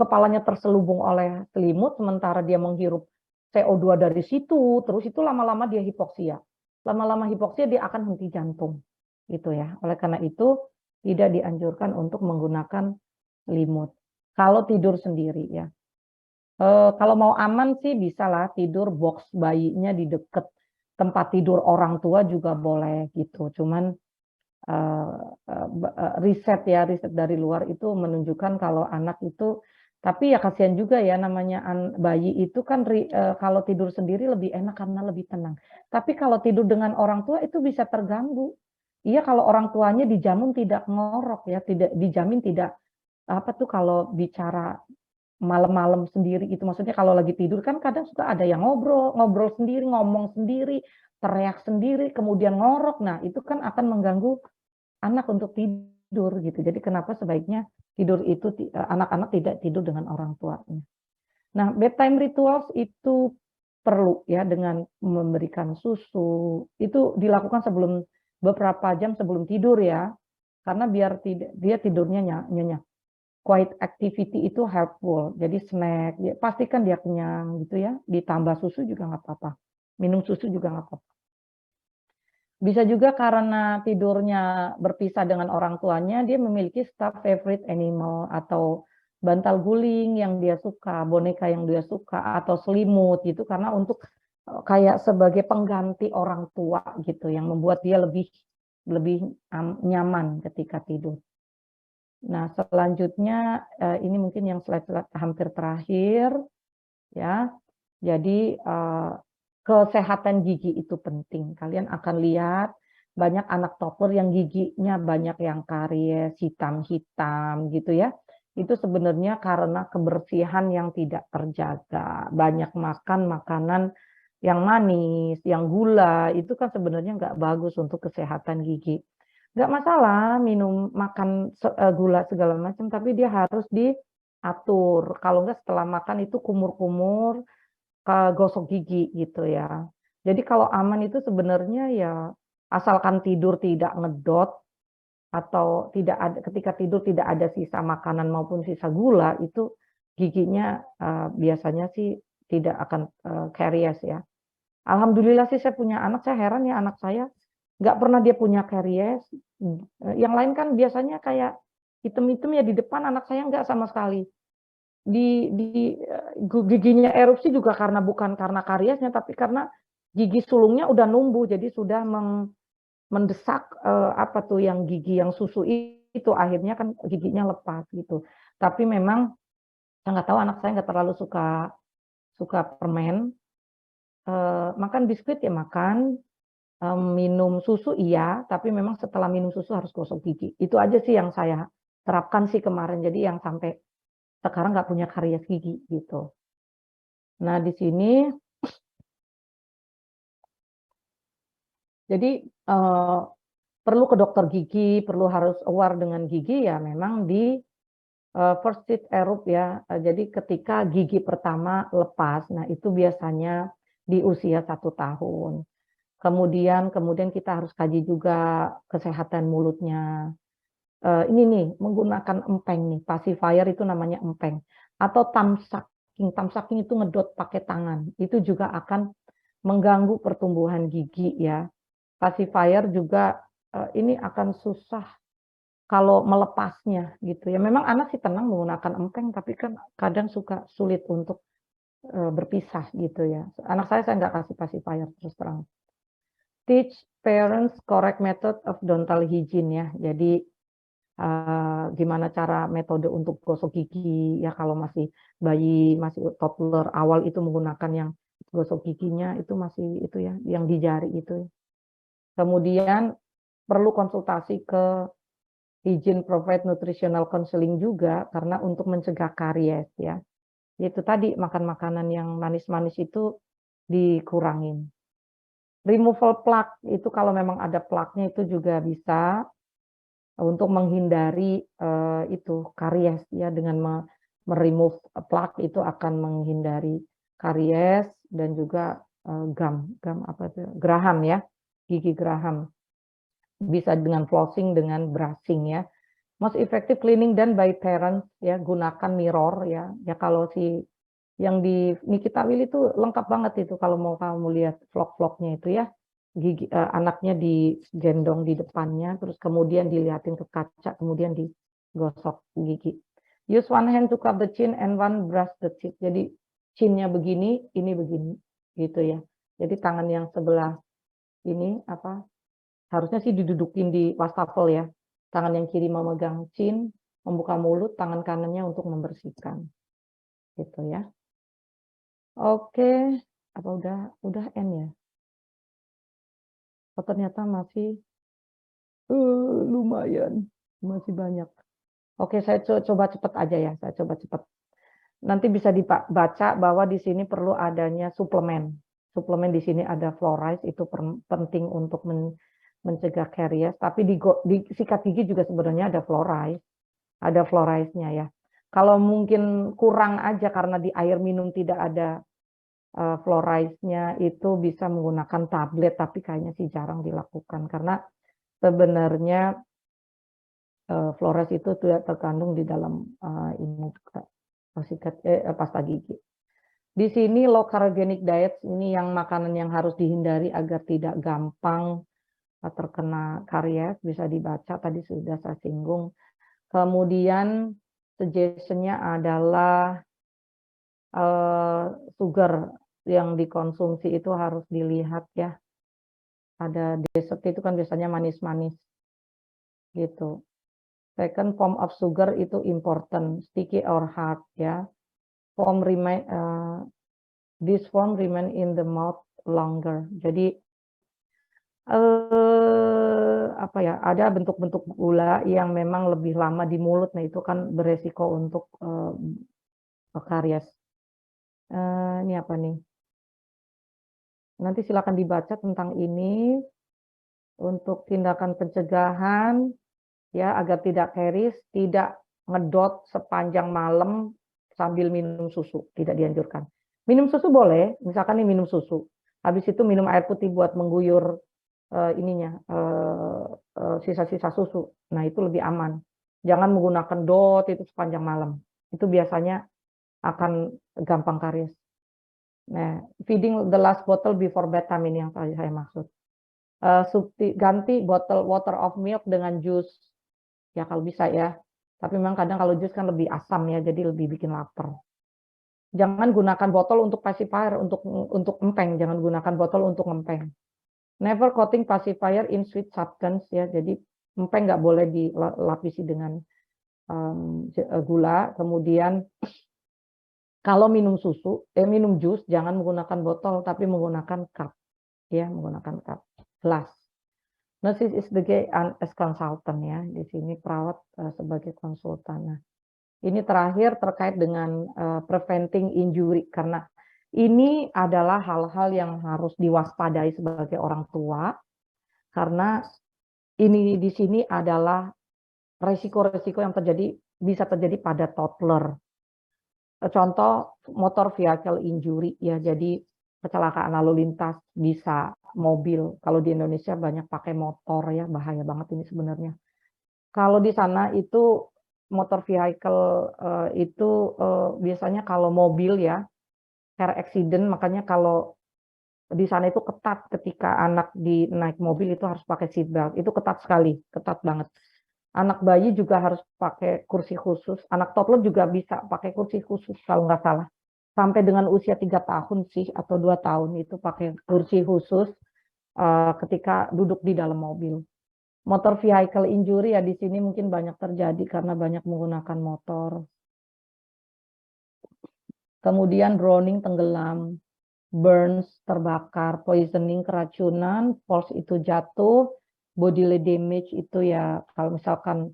kepalanya terselubung oleh selimut, sementara dia menghirup CO2 dari situ, terus itu lama-lama dia hipoksia. Lama-lama hipoksia dia akan henti jantung, gitu ya. Oleh karena itu tidak dianjurkan untuk menggunakan selimut. Kalau tidur sendiri ya. Kalau mau aman sih bisa lah tidur box bayinya di deket tempat tidur orang tua juga boleh gitu. Cuman riset dari luar itu menunjukkan kalau anak itu, tapi ya kasihan juga ya namanya bayi itu kan kalau tidur sendiri lebih enak karena lebih tenang. Tapi kalau tidur dengan orang tua itu bisa terganggu. Iya kalau orang tuanya dijamin tidak ngorok ya, tidak dijamin tidak apa tuh kalau bicara malam-malam sendiri itu, maksudnya kalau lagi tidur kan kadang suka ada yang ngobrol sendiri, ngomong sendiri, teriak sendiri, kemudian ngorok. Nah, itu kan akan mengganggu anak untuk tidur gitu. Jadi kenapa sebaiknya tidur itu anak-anak tidak tidur dengan orang tuanya. Nah, bedtime rituals itu perlu ya dengan memberikan susu. Itu dilakukan beberapa jam sebelum tidur ya. Karena biar dia tidurnya nyenyak. Quiet activity itu helpful. Jadi snack, pastikan dia kenyang gitu ya. Ditambah susu juga nggak apa-apa. Minum susu juga nggak apa-apa. Bisa juga karena tidurnya berpisah dengan orang tuanya, dia memiliki stuffed favorite animal atau bantal guling yang dia suka, boneka yang dia suka, atau selimut gitu. Karena untuk kayak sebagai pengganti orang tua gitu, yang membuat dia lebih nyaman ketika tidur. Nah, selanjutnya ini mungkin yang slide hampir terakhir ya. Jadi kesehatan gigi itu penting. Kalian akan lihat banyak anak toddler yang giginya banyak yang karies, hitam-hitam gitu ya. Itu sebenarnya karena kebersihan yang tidak terjaga. Banyak makan makanan yang manis, yang gula, itu kan sebenarnya nggak bagus untuk kesehatan gigi. Nggak masalah minum makan gula segala macam, tapi dia harus diatur. Kalau nggak setelah makan itu kumur-kumur, gosok gigi gitu ya. Jadi kalau aman itu sebenarnya ya asalkan tidur tidak ngedot atau tidak ada, ketika tidur tidak ada sisa makanan maupun sisa gula, itu giginya biasanya sih tidak akan karies ya. Alhamdulillah sih saya punya anak, saya heran ya anak saya nggak pernah dia punya karies. Yang lain kan biasanya kayak hitam-hitam ya di depan, anak saya nggak sama sekali. Giginya erupsi juga bukan karena kariesnya, tapi karena gigi sulungnya udah numbuh, jadi sudah mendesak apa tuh yang gigi yang susu itu, akhirnya kan giginya lepas gitu. Tapi memang saya nggak tahu, anak saya nggak terlalu suka permen. Makan biskuit ya makan, minum susu iya, tapi memang setelah minum susu harus gosok gigi. Itu aja sih yang saya terapkan sih kemarin. Jadi yang sampai sekarang nggak punya karies gigi gitu. Nah di sini, jadi perlu ke dokter gigi, perlu harus aware dengan gigi ya memang di first teeth erupt ya. Jadi ketika gigi pertama lepas, nah itu biasanya di usia 1 tahun. Kemudian kita harus kaji juga kesehatan mulutnya. Ini nih menggunakan empeng nih, pacifier itu namanya empeng, atau thumb sucking. Thumb sucking itu ngedot pakai tangan, itu juga akan mengganggu pertumbuhan gigi ya. Pacifier juga ini akan susah kalau melepasnya gitu ya. Memang anak sih tenang menggunakan empeng, tapi kan kadang suka sulit untuk berpisah gitu ya. Anak saya nggak kasih pacifier terus terang. Teach parents correct method of dental hygiene ya. Jadi gimana cara metode untuk gosok gigi ya, kalau masih bayi, masih toddler awal itu menggunakan yang gosok giginya itu masih itu ya, yang di jari itu. Kemudian perlu konsultasi ke hygiene provide nutritional counseling juga, karena untuk mencegah karies ya. Itu tadi makan makanan yang manis-manis itu dikurangin. Removal plaque itu kalau memang ada plaque-nya itu juga bisa untuk menghindari itu karies ya, dengan meremove plaque itu akan menghindari karies dan juga gum apa itu, geraham ya, gigi geraham. Bisa dengan flossing, dengan brushing ya. Most effective cleaning done by parents ya, gunakan mirror ya. Ya kalau si yang di Nikita Willy itu lengkap banget itu, kalau mau kamu lihat vlog-vlognya itu ya. Gigi anaknya digendong di depannya, terus kemudian dilihatin ke kaca, kemudian digosok gigi. Use one hand to cup the chin and one brush the teeth. Jadi chinnya begini, ini begini gitu ya. Jadi tangan yang sebelah ini apa, harusnya sih didudukin di wastafel ya. Tangan yang kiri memegang chin, membuka mulut, tangan kanannya untuk membersihkan. Gitu ya. Oke, apa udah N ya? Oh, ternyata masih lumayan, masih banyak. Oke, saya coba cepat aja ya, saya coba cepat. Nanti bisa dibaca bahwa di sini perlu adanya suplemen. Suplemen di sini ada fluoride, itu penting untuk mencegah karies. Tapi di sikat gigi juga sebenarnya ada fluoride-nya ya. Kalau mungkin kurang aja karena di air minum tidak ada fluoride-nya, itu bisa menggunakan tablet, tapi kayaknya sih jarang dilakukan karena sebenarnya fluoride itu tidak terkandung di dalam ini pasta gigi. Di sini low carbohydrate diet ini yang makanan yang harus dihindari agar tidak gampang terkena karies, bisa dibaca tadi sudah saya singgung. Kemudian suggestion-nya adalah sugar yang dikonsumsi itu harus dilihat ya. Ada dessert itu kan biasanya manis-manis gitu. Second, form of sugar itu important, sticky or hard ya. This form remain in the mouth longer. Jadi apa ya, ada bentuk-bentuk gula yang memang lebih lama di mulut, nah itu kan beresiko untuk karies. Ini apa nih? Nanti silakan dibaca tentang ini untuk tindakan pencegahan ya, agar tidak karies, tidak ngedot sepanjang malam sambil minum susu, tidak dianjurkan. Minum susu boleh, misalkan nih minum susu, habis itu minum air putih buat mengguyur sisa-sisa susu. Nah itu lebih aman. Jangan menggunakan dot itu sepanjang malam. Itu biasanya akan gampang karies. Nah, feeding the last bottle before bedtime ini yang tadi saya maksud. Ganti botol water of milk dengan jus. Ya kalau bisa ya. Tapi memang kadang kalau jus kan lebih asam ya, jadi lebih bikin lapar. Jangan gunakan botol untuk pacifier, untuk empeng. Jangan gunakan botol untuk empeng. Never coating pacifier in sweet substance ya. Jadi empeng nggak boleh dilapisi dengan gula. Kemudian kalau minum minum jus jangan menggunakan botol tapi menggunakan cup ya, menggunakan cup gelas. Nurse is the as consultant ya, di sini perawat sebagai konsultan. Nah, ini terakhir terkait dengan preventing injury, karena ini adalah hal-hal yang harus diwaspadai sebagai orang tua, karena ini di sini adalah resiko-resiko yang bisa terjadi pada toddler. Contoh motor vehicle injury ya, jadi kecelakaan lalu lintas, bisa mobil. Kalau di Indonesia banyak pakai motor ya, bahaya banget ini sebenarnya. Kalau di sana itu motor vehicle itu biasanya kalau mobil ya, car accident, makanya kalau di sana itu ketat ketika anak naik mobil itu harus pakai seat belt. Itu ketat sekali, ketat banget. Anak bayi juga harus pakai kursi khusus. Anak toddler juga bisa pakai kursi khusus kalau nggak salah. Sampai dengan usia 3 tahun sih atau 2 tahun itu pakai kursi khusus ketika duduk di dalam mobil. Motor vehicle injury ya di sini mungkin banyak terjadi karena banyak menggunakan motor. Kemudian drowning tenggelam, burns terbakar, poisoning keracunan, falls itu jatuh, bodily damage itu ya kalau misalkan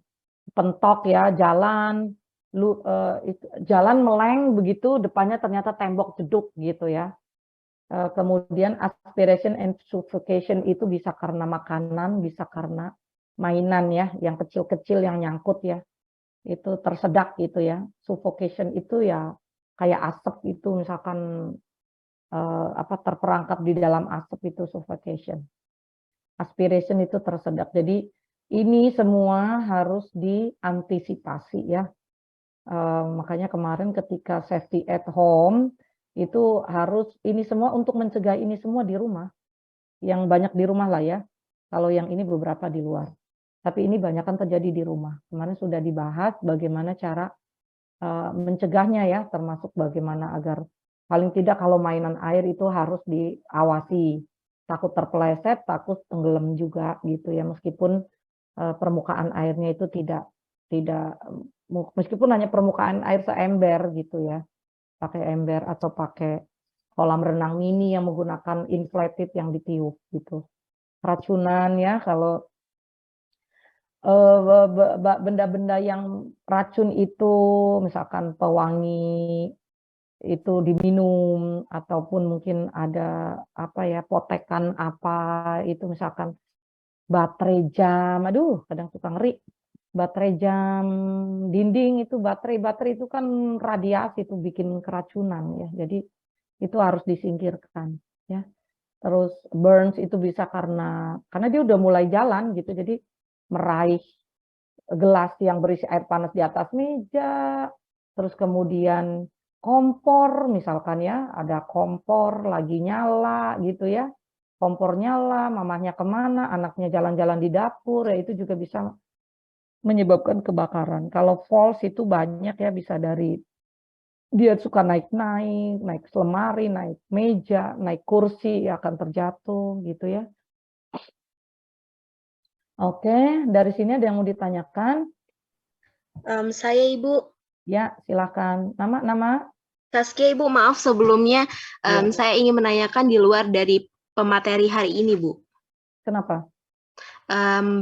pentok ya jalan, jalan meleng begitu depannya ternyata tembok jeduk gitu ya. Kemudian aspiration and suffocation itu bisa karena makanan, bisa karena mainan ya, yang kecil-kecil yang nyangkut ya, itu tersedak gitu ya. Suffocation itu ya kayak asap itu misalkan terperangkap di dalam asap itu suffocation. Aspiration itu tersedak. Jadi ini semua harus diantisipasi ya. Makanya kemarin ketika safety at home itu harus ini semua untuk mencegah ini semua di rumah. Yang banyak di rumah lah ya. Kalau yang ini beberapa di luar. Tapi ini banyak kan terjadi di rumah. Kemarin sudah dibahas bagaimana cara mencegahnya ya, termasuk bagaimana agar paling tidak kalau mainan air itu harus diawasi. Takut terpeleset, takut tenggelam juga gitu ya. Meskipun permukaan airnya itu tidak meskipun hanya permukaan air seember gitu ya. Pakai ember atau pakai kolam renang mini yang menggunakan inflated yang ditiup gitu. Keracunan ya, kalau benda-benda yang racun itu misalkan pewangi itu diminum ataupun mungkin ada potekan itu misalkan baterai jam, aduh kadang suka ngeri, baterai jam dinding itu baterai itu kan radiasi itu bikin keracunan ya, jadi itu harus disingkirkan ya. Terus burns itu bisa karena dia udah mulai jalan gitu, jadi meraih gelas yang berisi air panas di atas meja, terus kemudian kompor misalkan ya, ada kompor lagi nyala gitu ya, kompor nyala, mamahnya kemana, anaknya jalan-jalan di dapur, ya itu juga bisa menyebabkan kebakaran. Kalau falls itu banyak ya, bisa dari dia suka naik lemari, naik meja, naik kursi, ya akan terjatuh gitu ya. Oke, dari sini ada yang mau ditanyakan? Saya Ibu. Ya, silakan. Nama? Saskia Ibu, maaf sebelumnya Ya. saya ingin menanyakan di luar dari pemateri hari ini Bu. Kenapa?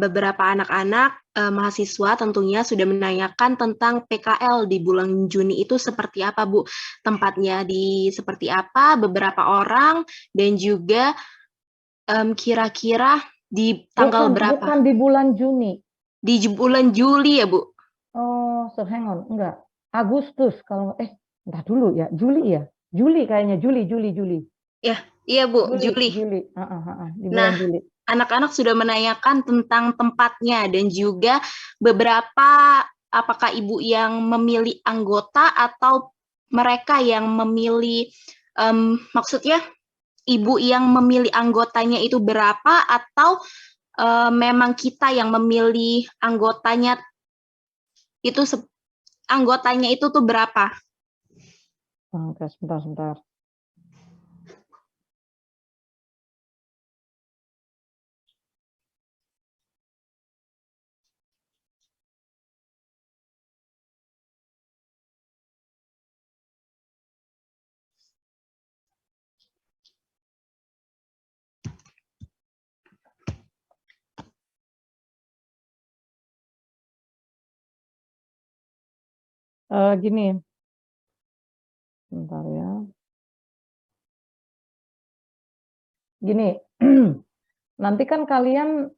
Beberapa anak-anak mahasiswa tentunya sudah menanyakan tentang PKL di bulan Juni itu seperti apa Bu? Tempatnya seperti apa, beberapa orang, dan juga kira-kira di tanggal berapa? Bukan di bulan Juni. Di bulan Juli ya Bu? Oh, so hang on, enggak. Agustus kalau entah dulu ya, Juli ya. Juli kayaknya, Juli. Ya, iya Bu, Juli. Di bulan Juli. Anak-anak sudah menanyakan tentang tempatnya dan juga beberapa apakah Ibu yang memilih anggota atau mereka yang memilih, maksudnya Ibu yang memilih anggotanya itu berapa atau memang kita yang memilih anggotanya itu tuh berapa? Oke, sebentar. Gini, bentar ya. Gini, nanti kan kalian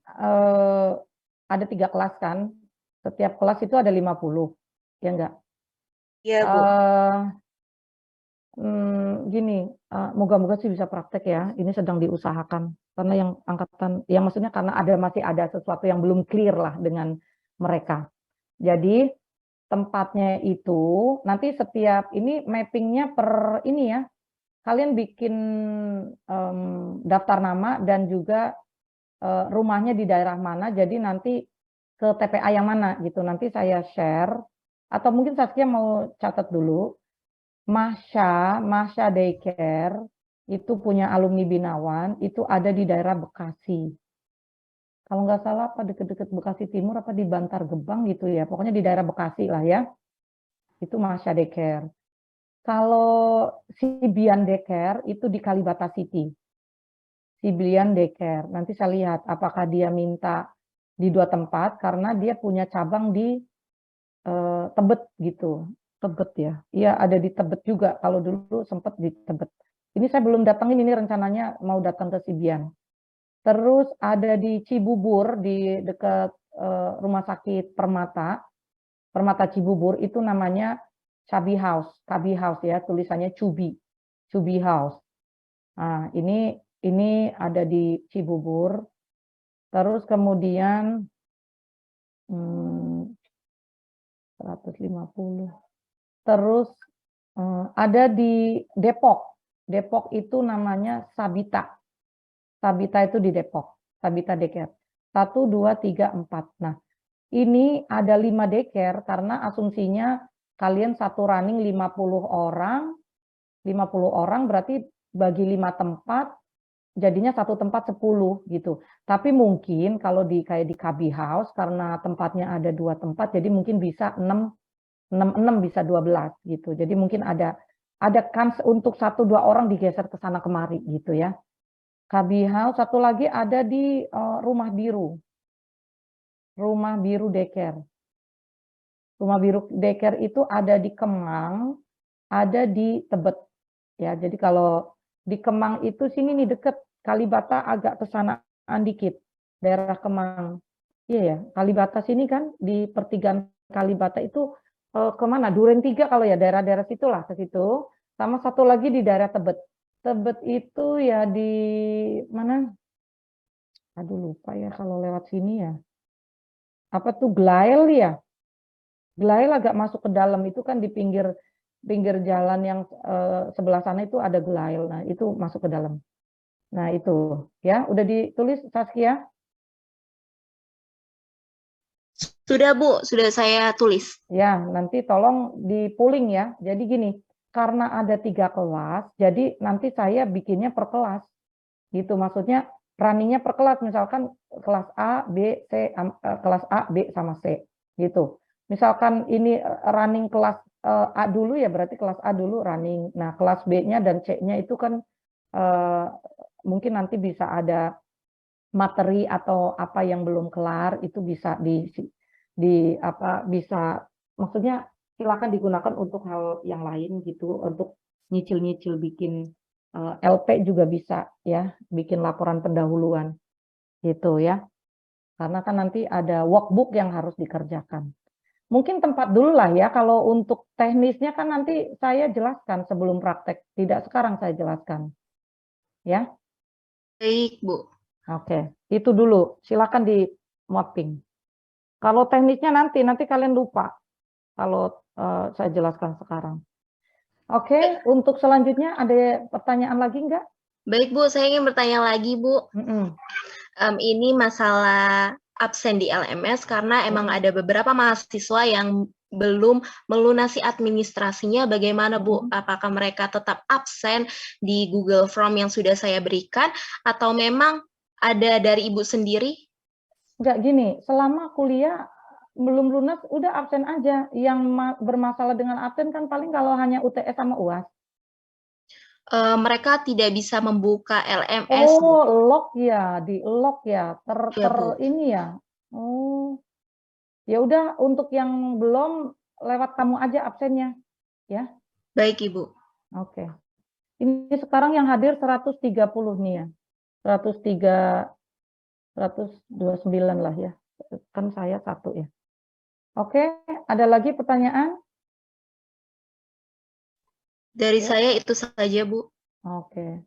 ada 3 kelas kan? Setiap kelas itu ada 50, ya enggak? Iya Bu. Gini, moga-moga sih bisa praktek ya. Ini sedang diusahakan karena yang angkatan, ya maksudnya karena masih ada sesuatu yang belum clear lah dengan mereka. Jadi tempatnya itu nanti setiap ini mappingnya per ini ya. Kalian bikin daftar nama dan juga rumahnya di daerah mana. Jadi nanti ke TPA yang mana gitu. Nanti saya share atau mungkin Saskia mau catat dulu. Masya Daycare itu punya alumni Binawan, itu ada di daerah Bekasi. Kalau nggak salah apa deket-deket Bekasi Timur apa di Bantar Gebang gitu ya. Pokoknya di daerah Bekasi lah ya. Itu Masya Daycare. Kalau Sibian Daycare itu di Kalibata City. Sibian Daycare. Nanti saya lihat apakah dia minta di 2 tempat karena dia punya cabang di Tebet gitu. Tebet ya. Iya ada di Tebet juga. Kalau dulu sempat di Tebet. Ini saya belum datangin, ini rencananya mau datang ke Sibian. Terus ada di Cibubur di dekat Rumah Sakit Permata, Permata Cibubur itu namanya Cabi House, Cabi House ya, tulisannya Cubi, Cubi House. Nah, ini ada di Cibubur. Terus kemudian 150. Terus ada di Depok. Depok itu namanya Sabita. Sabita itu di Depok, Sabita Daycare. 1, 2, 3, 4. Nah, ini ada 5 daycare karena asumsinya kalian satu running 50 orang, 50 orang berarti bagi 5 tempat, jadinya satu tempat 10 gitu. Tapi mungkin kalau kayak di KB House karena tempatnya ada 2 tempat, jadi mungkin bisa 6 bisa 12 gitu. Jadi mungkin ada kans untuk 1-2 orang digeser ke sana kemari gitu ya. KB House, satu lagi ada di Rumah Biru. Rumah Biru Daycare. Rumah Biru Daycare itu ada di Kemang, ada di Tebet. Ya, jadi kalau di Kemang itu sini nih deket Kalibata agak kesanaan dikit, daerah Kemang. Iya ya, Kalibata sini kan di pertigaan Kalibata itu kemana? Duren 3 kalau ya daerah-daerah situlah ke situ. Sama satu lagi di daerah Tebet. Tebet itu ya di mana? Aduh lupa ya kalau lewat sini ya. Apa tuh Glail ya? Glail agak masuk ke dalam itu kan di pinggir jalan yang sebelah sana itu ada Glail. Nah, itu masuk ke dalam. Nah, itu ya, udah ditulis Saskia? Sudah Bu, sudah saya tulis. Ya, nanti tolong di pooling ya. Jadi gini, karena ada 3 kelas, jadi nanti saya bikinnya per kelas. Gitu maksudnya runningnya per kelas, misalkan kelas A, B, C, kelas A, B sama C gitu. Misalkan ini running kelas A dulu ya berarti kelas A dulu running. Nah, kelas B-nya dan C-nya itu kan mungkin nanti bisa ada materi atau apa yang belum kelar itu bisa bisa maksudnya silakan digunakan untuk hal yang lain gitu, untuk nyicil-nyicil bikin LP juga bisa ya, bikin laporan pendahuluan gitu ya. Karena kan nanti ada workbook yang harus dikerjakan. Mungkin tempat dulu lah ya, kalau untuk teknisnya kan nanti saya jelaskan sebelum praktek, tidak sekarang saya jelaskan. Ya, Baik Bu. oke. Itu dulu, silakan di mapping. Kalau teknisnya nanti kalian lupa kalau saya jelaskan sekarang. Oke, untuk selanjutnya ada pertanyaan lagi enggak? Baik Bu, saya ingin bertanya lagi Bu. Ini masalah absen di LMS karena emang ada beberapa mahasiswa yang belum melunasi administrasinya. Bagaimana Bu? Apakah mereka tetap absen di Google Form yang sudah saya berikan atau memang ada dari Ibu sendiri? Enggak gini, selama kuliah belum lunas udah absen aja. Yang bermasalah dengan absen kan paling kalau hanya UTS sama UAS. Mereka tidak bisa membuka LMS. Oh, lock ya, di lock ya, Bu. ini ya. Oh, ya udah untuk yang belum lewat kamu aja absennya, ya. Baik Ibu. Oke. Ini sekarang yang hadir 130 nih ya. 129 lah ya. Kan saya 1 ya. Oke, ada lagi pertanyaan? Dari Ya. saya itu saja, Bu. Oke.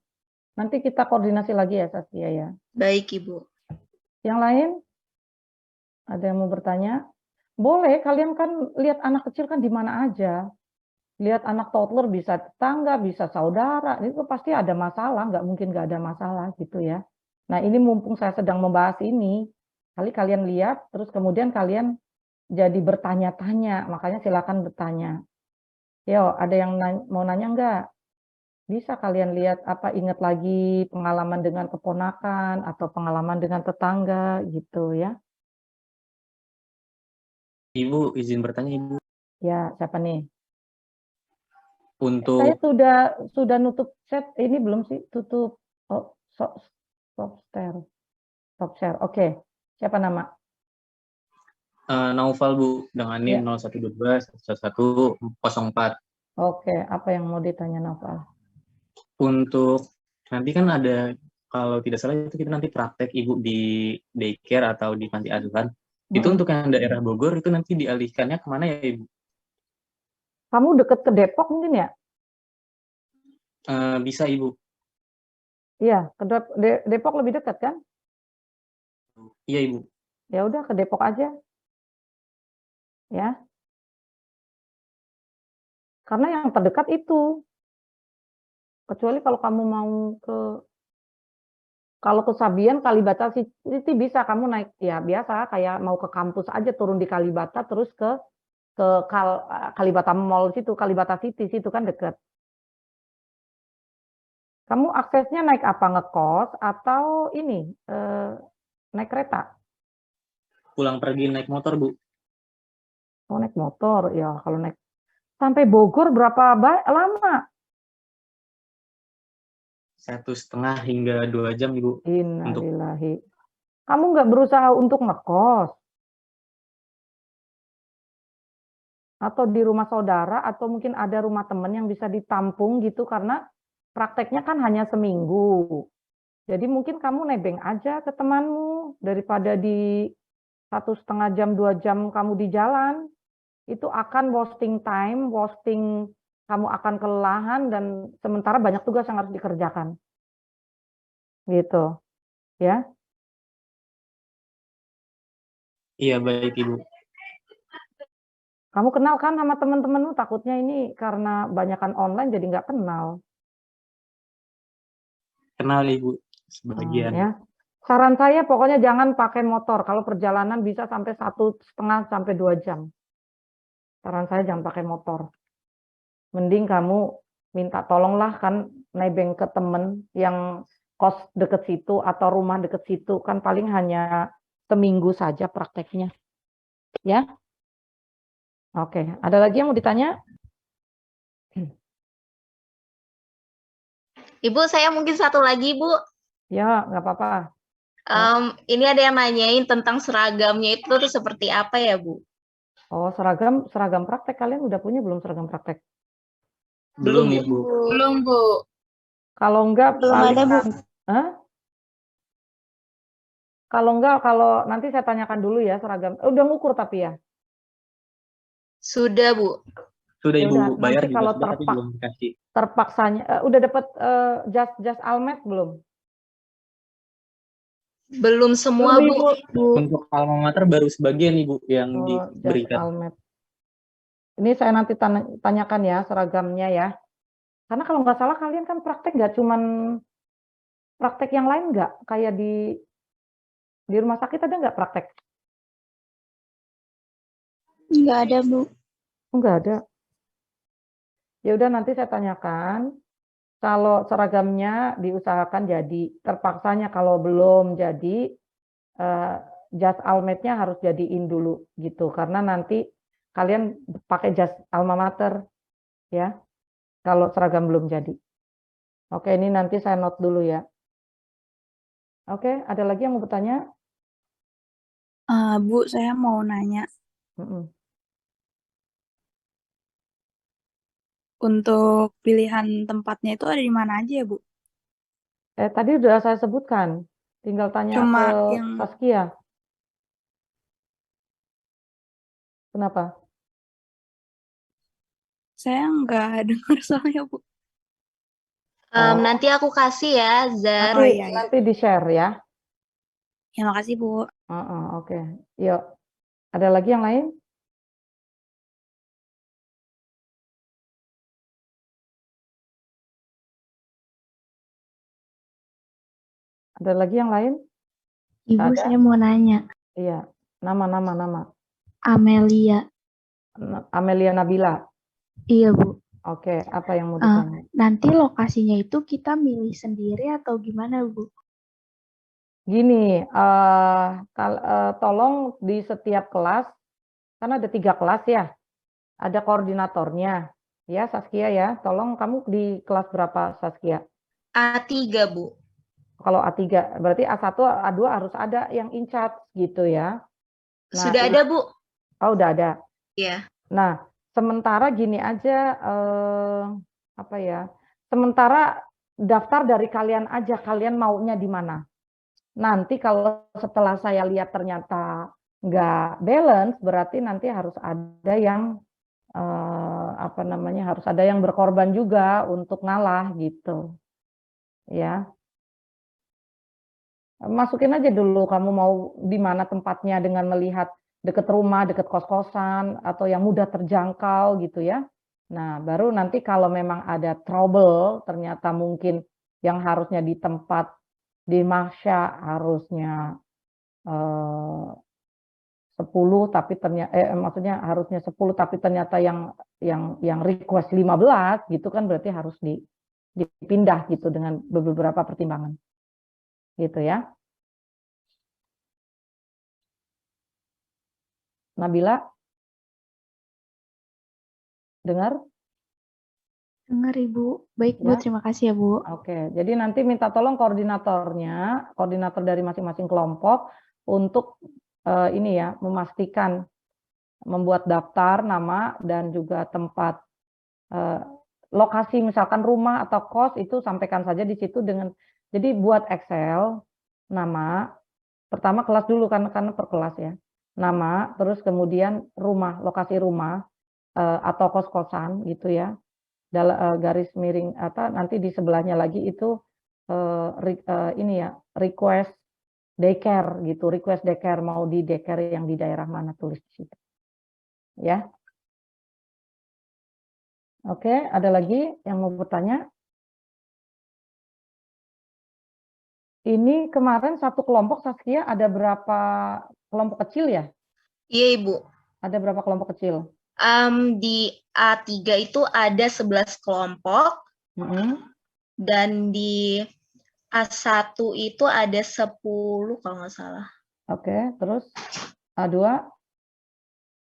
Nanti kita koordinasi lagi ya, Saskia ya. Baik, Ibu. Yang lain? Ada yang mau bertanya? Boleh, kalian kan lihat anak kecil kan di mana aja. Lihat anak toddler bisa tetangga, bisa saudara. Itu pasti ada masalah, nggak mungkin nggak ada masalah gitu ya. Nah ini mumpung saya sedang membahas ini, kali kalian lihat, terus kemudian kalian jadi bertanya-tanya, makanya silakan bertanya. Yo, ada yang mau nanya nggak? Bisa kalian lihat ingat lagi pengalaman dengan keponakan atau pengalaman dengan tetangga gitu ya. Ibu, izin bertanya Ibu. Ya, siapa nih? Saya Untuk sudah nutup chat ini belum sih? Tutup stop share. Oke. Siapa nama? Naufal Bu, dengan Ya. NIM 0112-1104. Oke, apa yang mau ditanya Novel? Untuk nanti kan ada, kalau tidak salah itu kita nanti praktek Ibu di daycare atau di panti asuhan. Itu untuk yang daerah Bogor itu nanti dialihkannya kemana ya Ibu? Kamu deket ke Depok mungkin ya? Bisa Ibu. Iya, ke Depok lebih dekat kan? Iya Ibu. Ya udah ke Depok aja. Ya. Karena yang terdekat itu. Kecuali kalau kamu mau kalau ke Sabian, Kalibata City bisa kamu naik ya biasa kayak mau ke kampus aja turun di Kalibata terus ke Kalibata Mall situ, Kalibata City situ kan dekat. Kamu aksesnya naik apa, ngekos atau ini naik kereta? Pulang pergi naik motor Bu. Oh naik motor ya kalau naik sampai Bogor berapa lama? 1,5 hingga 2 jam Ibu. Innalillahi. Kamu nggak berusaha untuk ngekos? Atau di rumah saudara, atau mungkin ada rumah teman yang bisa ditampung gitu, karena prakteknya kan hanya seminggu. Jadi mungkin kamu nebeng aja ke temanmu, daripada di 1,5 jam, 2 jam kamu di jalan, itu akan wasting time, kamu akan kelelahan, dan sementara banyak tugas yang harus dikerjakan. Gitu. Ya. Iya baik Ibu. Kamu kenal kan sama teman-temanmu, takutnya ini karena banyakan online jadi nggak kenal. Kenal Ibu sebagian. Ya. Saran saya pokoknya jangan pakai motor. Kalau perjalanan bisa sampai 1,5 sampai 2 jam. Saran saya jangan pakai motor. Mending kamu minta tolonglah kan nebeng ke temen yang kos deket situ atau rumah deket situ. Kan paling hanya seminggu saja prakteknya. Ya. Oke, ada lagi yang mau ditanya? Ibu, saya mungkin satu lagi, Bu. Ya, nggak apa-apa. Ini ada yang nanyain tentang seragamnya itu tuh seperti apa ya, Bu? Oh, seragam praktek. Kalian udah punya belum seragam praktek? Belum Ibu. Belum, Bu. Kalau enggak, Belum paling ada, Bu. Hah? Kalau enggak, kalau nanti saya tanyakan dulu ya seragam. Udah ngukur tapi ya? Sudah, Bu. Sudah Ya Ibu, udah, bayar nanti juga kalau sudah tapi belum dikasih. terpaksanya, udah dapat jas Almed belum? Belum semua, Belum, Bu. Ibu. Untuk alma mater baru sebagian Ibu yang Oh, jas diberikan. Almed. Ini saya nanti tanyakan ya seragamnya ya. Karena kalau nggak salah kalian kan praktek nggak cuman praktek yang lain nggak? Kayak di rumah sakit ada nggak praktek? Nggak ada, Bu. Nggak ada. Ya udah nanti saya tanyakan. Kalau seragamnya diusahakan jadi, terpaksanya kalau belum jadi, jas Almednya harus jadiin dulu gitu. Karena nanti kalian pakai jas alma mater ya. Kalau seragam belum jadi. Oke, ini nanti saya note dulu ya. Oke, ada lagi yang mau bertanya? Bu, saya mau nanya. Untuk pilihan tempatnya itu ada di mana aja ya, Bu? Tadi udah saya sebutkan. Tinggal tanya Cuma ke yang Saskia. Kenapa? saya nggak dengar soalnya, Bu. Nanti aku kasih ya, Zar. Oh, iya. Nanti di-share ya. Ya, makasih, Bu. Oke. Yuk. Ada lagi yang lain? Ada lagi yang lain? Ibu, Ada? saya mau nanya. Iya. Nama. Amelia. Amelia Nabila. Iya, Bu. Oke, apa yang mau ditanya? Nanti lokasinya itu kita milih sendiri atau gimana, Bu? Gini, tolong di setiap kelas, kan ada 3 kelas ya, ada koordinatornya. Ya, Saskia ya, tolong kamu di kelas berapa, Saskia? A3, Bu. Kalau A3, berarti A1, A2 harus ada yang in charge gitu ya. Nah, Sudah ada, Bu? oh udah ada. Ya. Nah, sementara gini aja, apa ya? Sementara daftar dari kalian aja, kalian maunya di mana. Nanti kalau setelah saya lihat ternyata nggak balance, berarti nanti harus ada yang apa namanya, harus ada yang berkorban juga untuk ngalah gitu, ya. Masukin aja dulu kamu mau di mana tempatnya dengan melihat deket rumah, deket kos-kosan, atau yang mudah terjangkau gitu ya. Nah, baru nanti kalau memang ada trouble, ternyata mungkin yang harusnya di tempat di Masya harusnya 10 tapi ternyata maksudnya harusnya 10 tapi ternyata yang request 15 gitu kan, berarti harus dipindah gitu dengan beberapa pertimbangan. Gitu ya. Nabila? Dengar? Dengar, Ibu. Baik, Bu. Ya. Terima kasih ya, Bu. Oke, jadi nanti minta tolong koordinatornya, koordinator dari masing-masing kelompok untuk ini ya, memastikan membuat daftar nama dan juga tempat lokasi, misalkan rumah atau kos itu sampaikan saja di situ dengan, jadi buat Excel nama, pertama kelas dulu karena per kelas ya, nama, terus kemudian rumah, lokasi rumah atau kos-kosan gitu ya, garis miring apa nanti di sebelahnya lagi itu ini ya, request daycare gitu, request daycare, mau di daycare yang di daerah mana, tulis di situ ya. Oke, ada lagi yang mau bertanya? Ini kemarin satu kelompok, Saskia, ada berapa kelompok kecil ya? Iya, Ibu. Ada berapa kelompok kecil? Di A3 itu ada 11 kelompok, dan di A1 itu ada 10 kalau nggak salah. Oke, terus A2?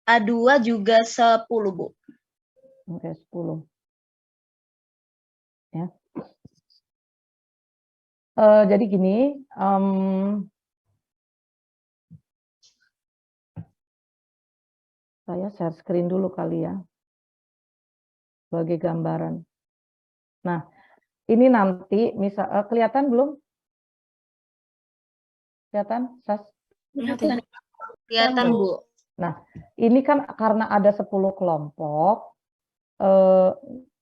A2 juga 10, Bu. Oke, 10. Ya. Jadi gini, saya share screen dulu kali ya, sebagai gambaran. Nah, ini nanti misal kelihatan belum? Kelihatan, Sas? Kelihatan, Bu. Nah, ini kan karena ada 10 kelompok,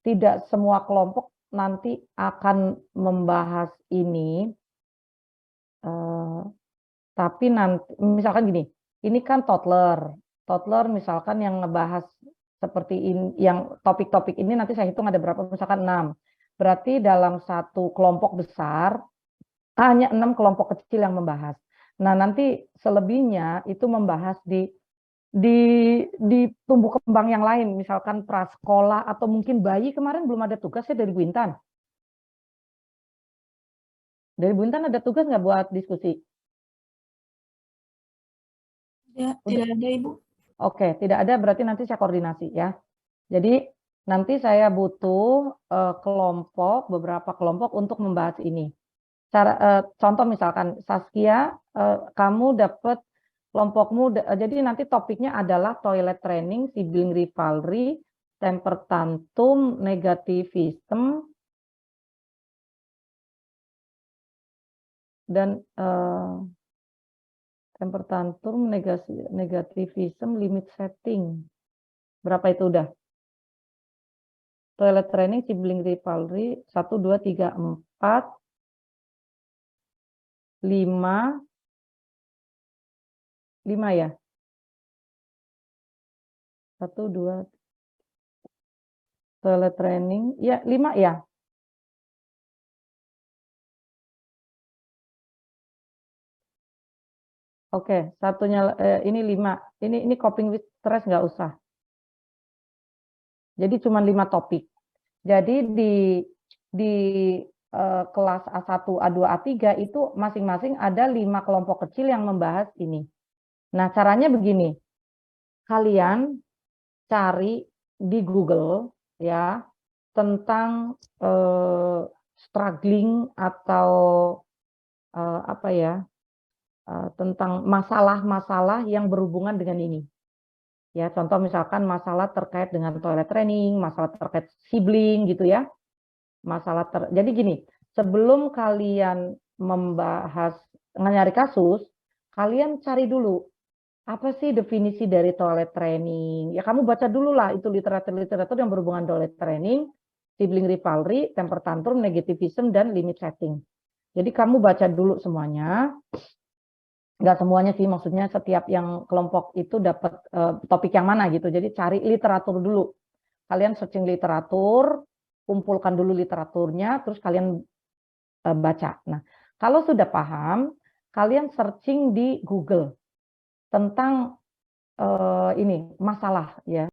tidak semua kelompok nanti akan membahas ini, tapi nanti misalkan gini, ini kan toddler misalkan yang ngebahas seperti ini, yang topik-topik ini nanti saya hitung ada berapa, misalkan 6. Berarti dalam satu kelompok besar hanya 6 kelompok kecil yang membahas. Nah, nanti selebihnya itu membahas di tumbuh kembang yang lain, misalkan prasekolah atau mungkin bayi. Kemarin belum ada tugas ya dari Bu Intan. Dari Bu Intan ada tugas nggak buat diskusi? Ya, tidak ada, Ibu. Oke, tidak ada, berarti nanti saya koordinasi ya. Jadi nanti saya butuh beberapa kelompok untuk membahas ini. Contoh misalkan Saskia, kamu dapat kelompokmu, jadi nanti topiknya adalah toilet training, sibling rivalry, temper tantrum, negativism, dan temper tantrum, negativism, limit setting. Berapa itu udah? Toilet training, sibling rivalry, 1, 2, 3, 4, 5 ya? 1, 2, toilet training, ya 5 ya? Oke, satunya ini 5. Ini coping with stress nggak usah. Jadi cuma 5 topik. Jadi di kelas A1, A2, A3 itu masing-masing ada 5 kelompok kecil yang membahas ini. Nah, caranya begini. Kalian cari di Google ya tentang struggling atau apa ya? Tentang masalah-masalah yang berhubungan dengan ini. Ya, contoh misalkan masalah terkait dengan toilet training, masalah terkait sibling gitu ya. Jadi gini, sebelum kalian membahas nyari kasus, kalian cari dulu apa sih definisi dari toilet training. Ya kamu baca dulu lah itu literatur yang berhubungan toilet training, sibling rivalry, temper tantrum, negativism, dan limit setting. Jadi kamu baca dulu semuanya. Nggak semuanya sih, maksudnya setiap yang kelompok itu dapat topik yang mana gitu. Jadi cari literatur dulu. Kalian searching literatur, kumpulkan dulu literaturnya, terus kalian baca. Nah, kalau sudah paham, kalian searching di Google tentang ini masalah ya.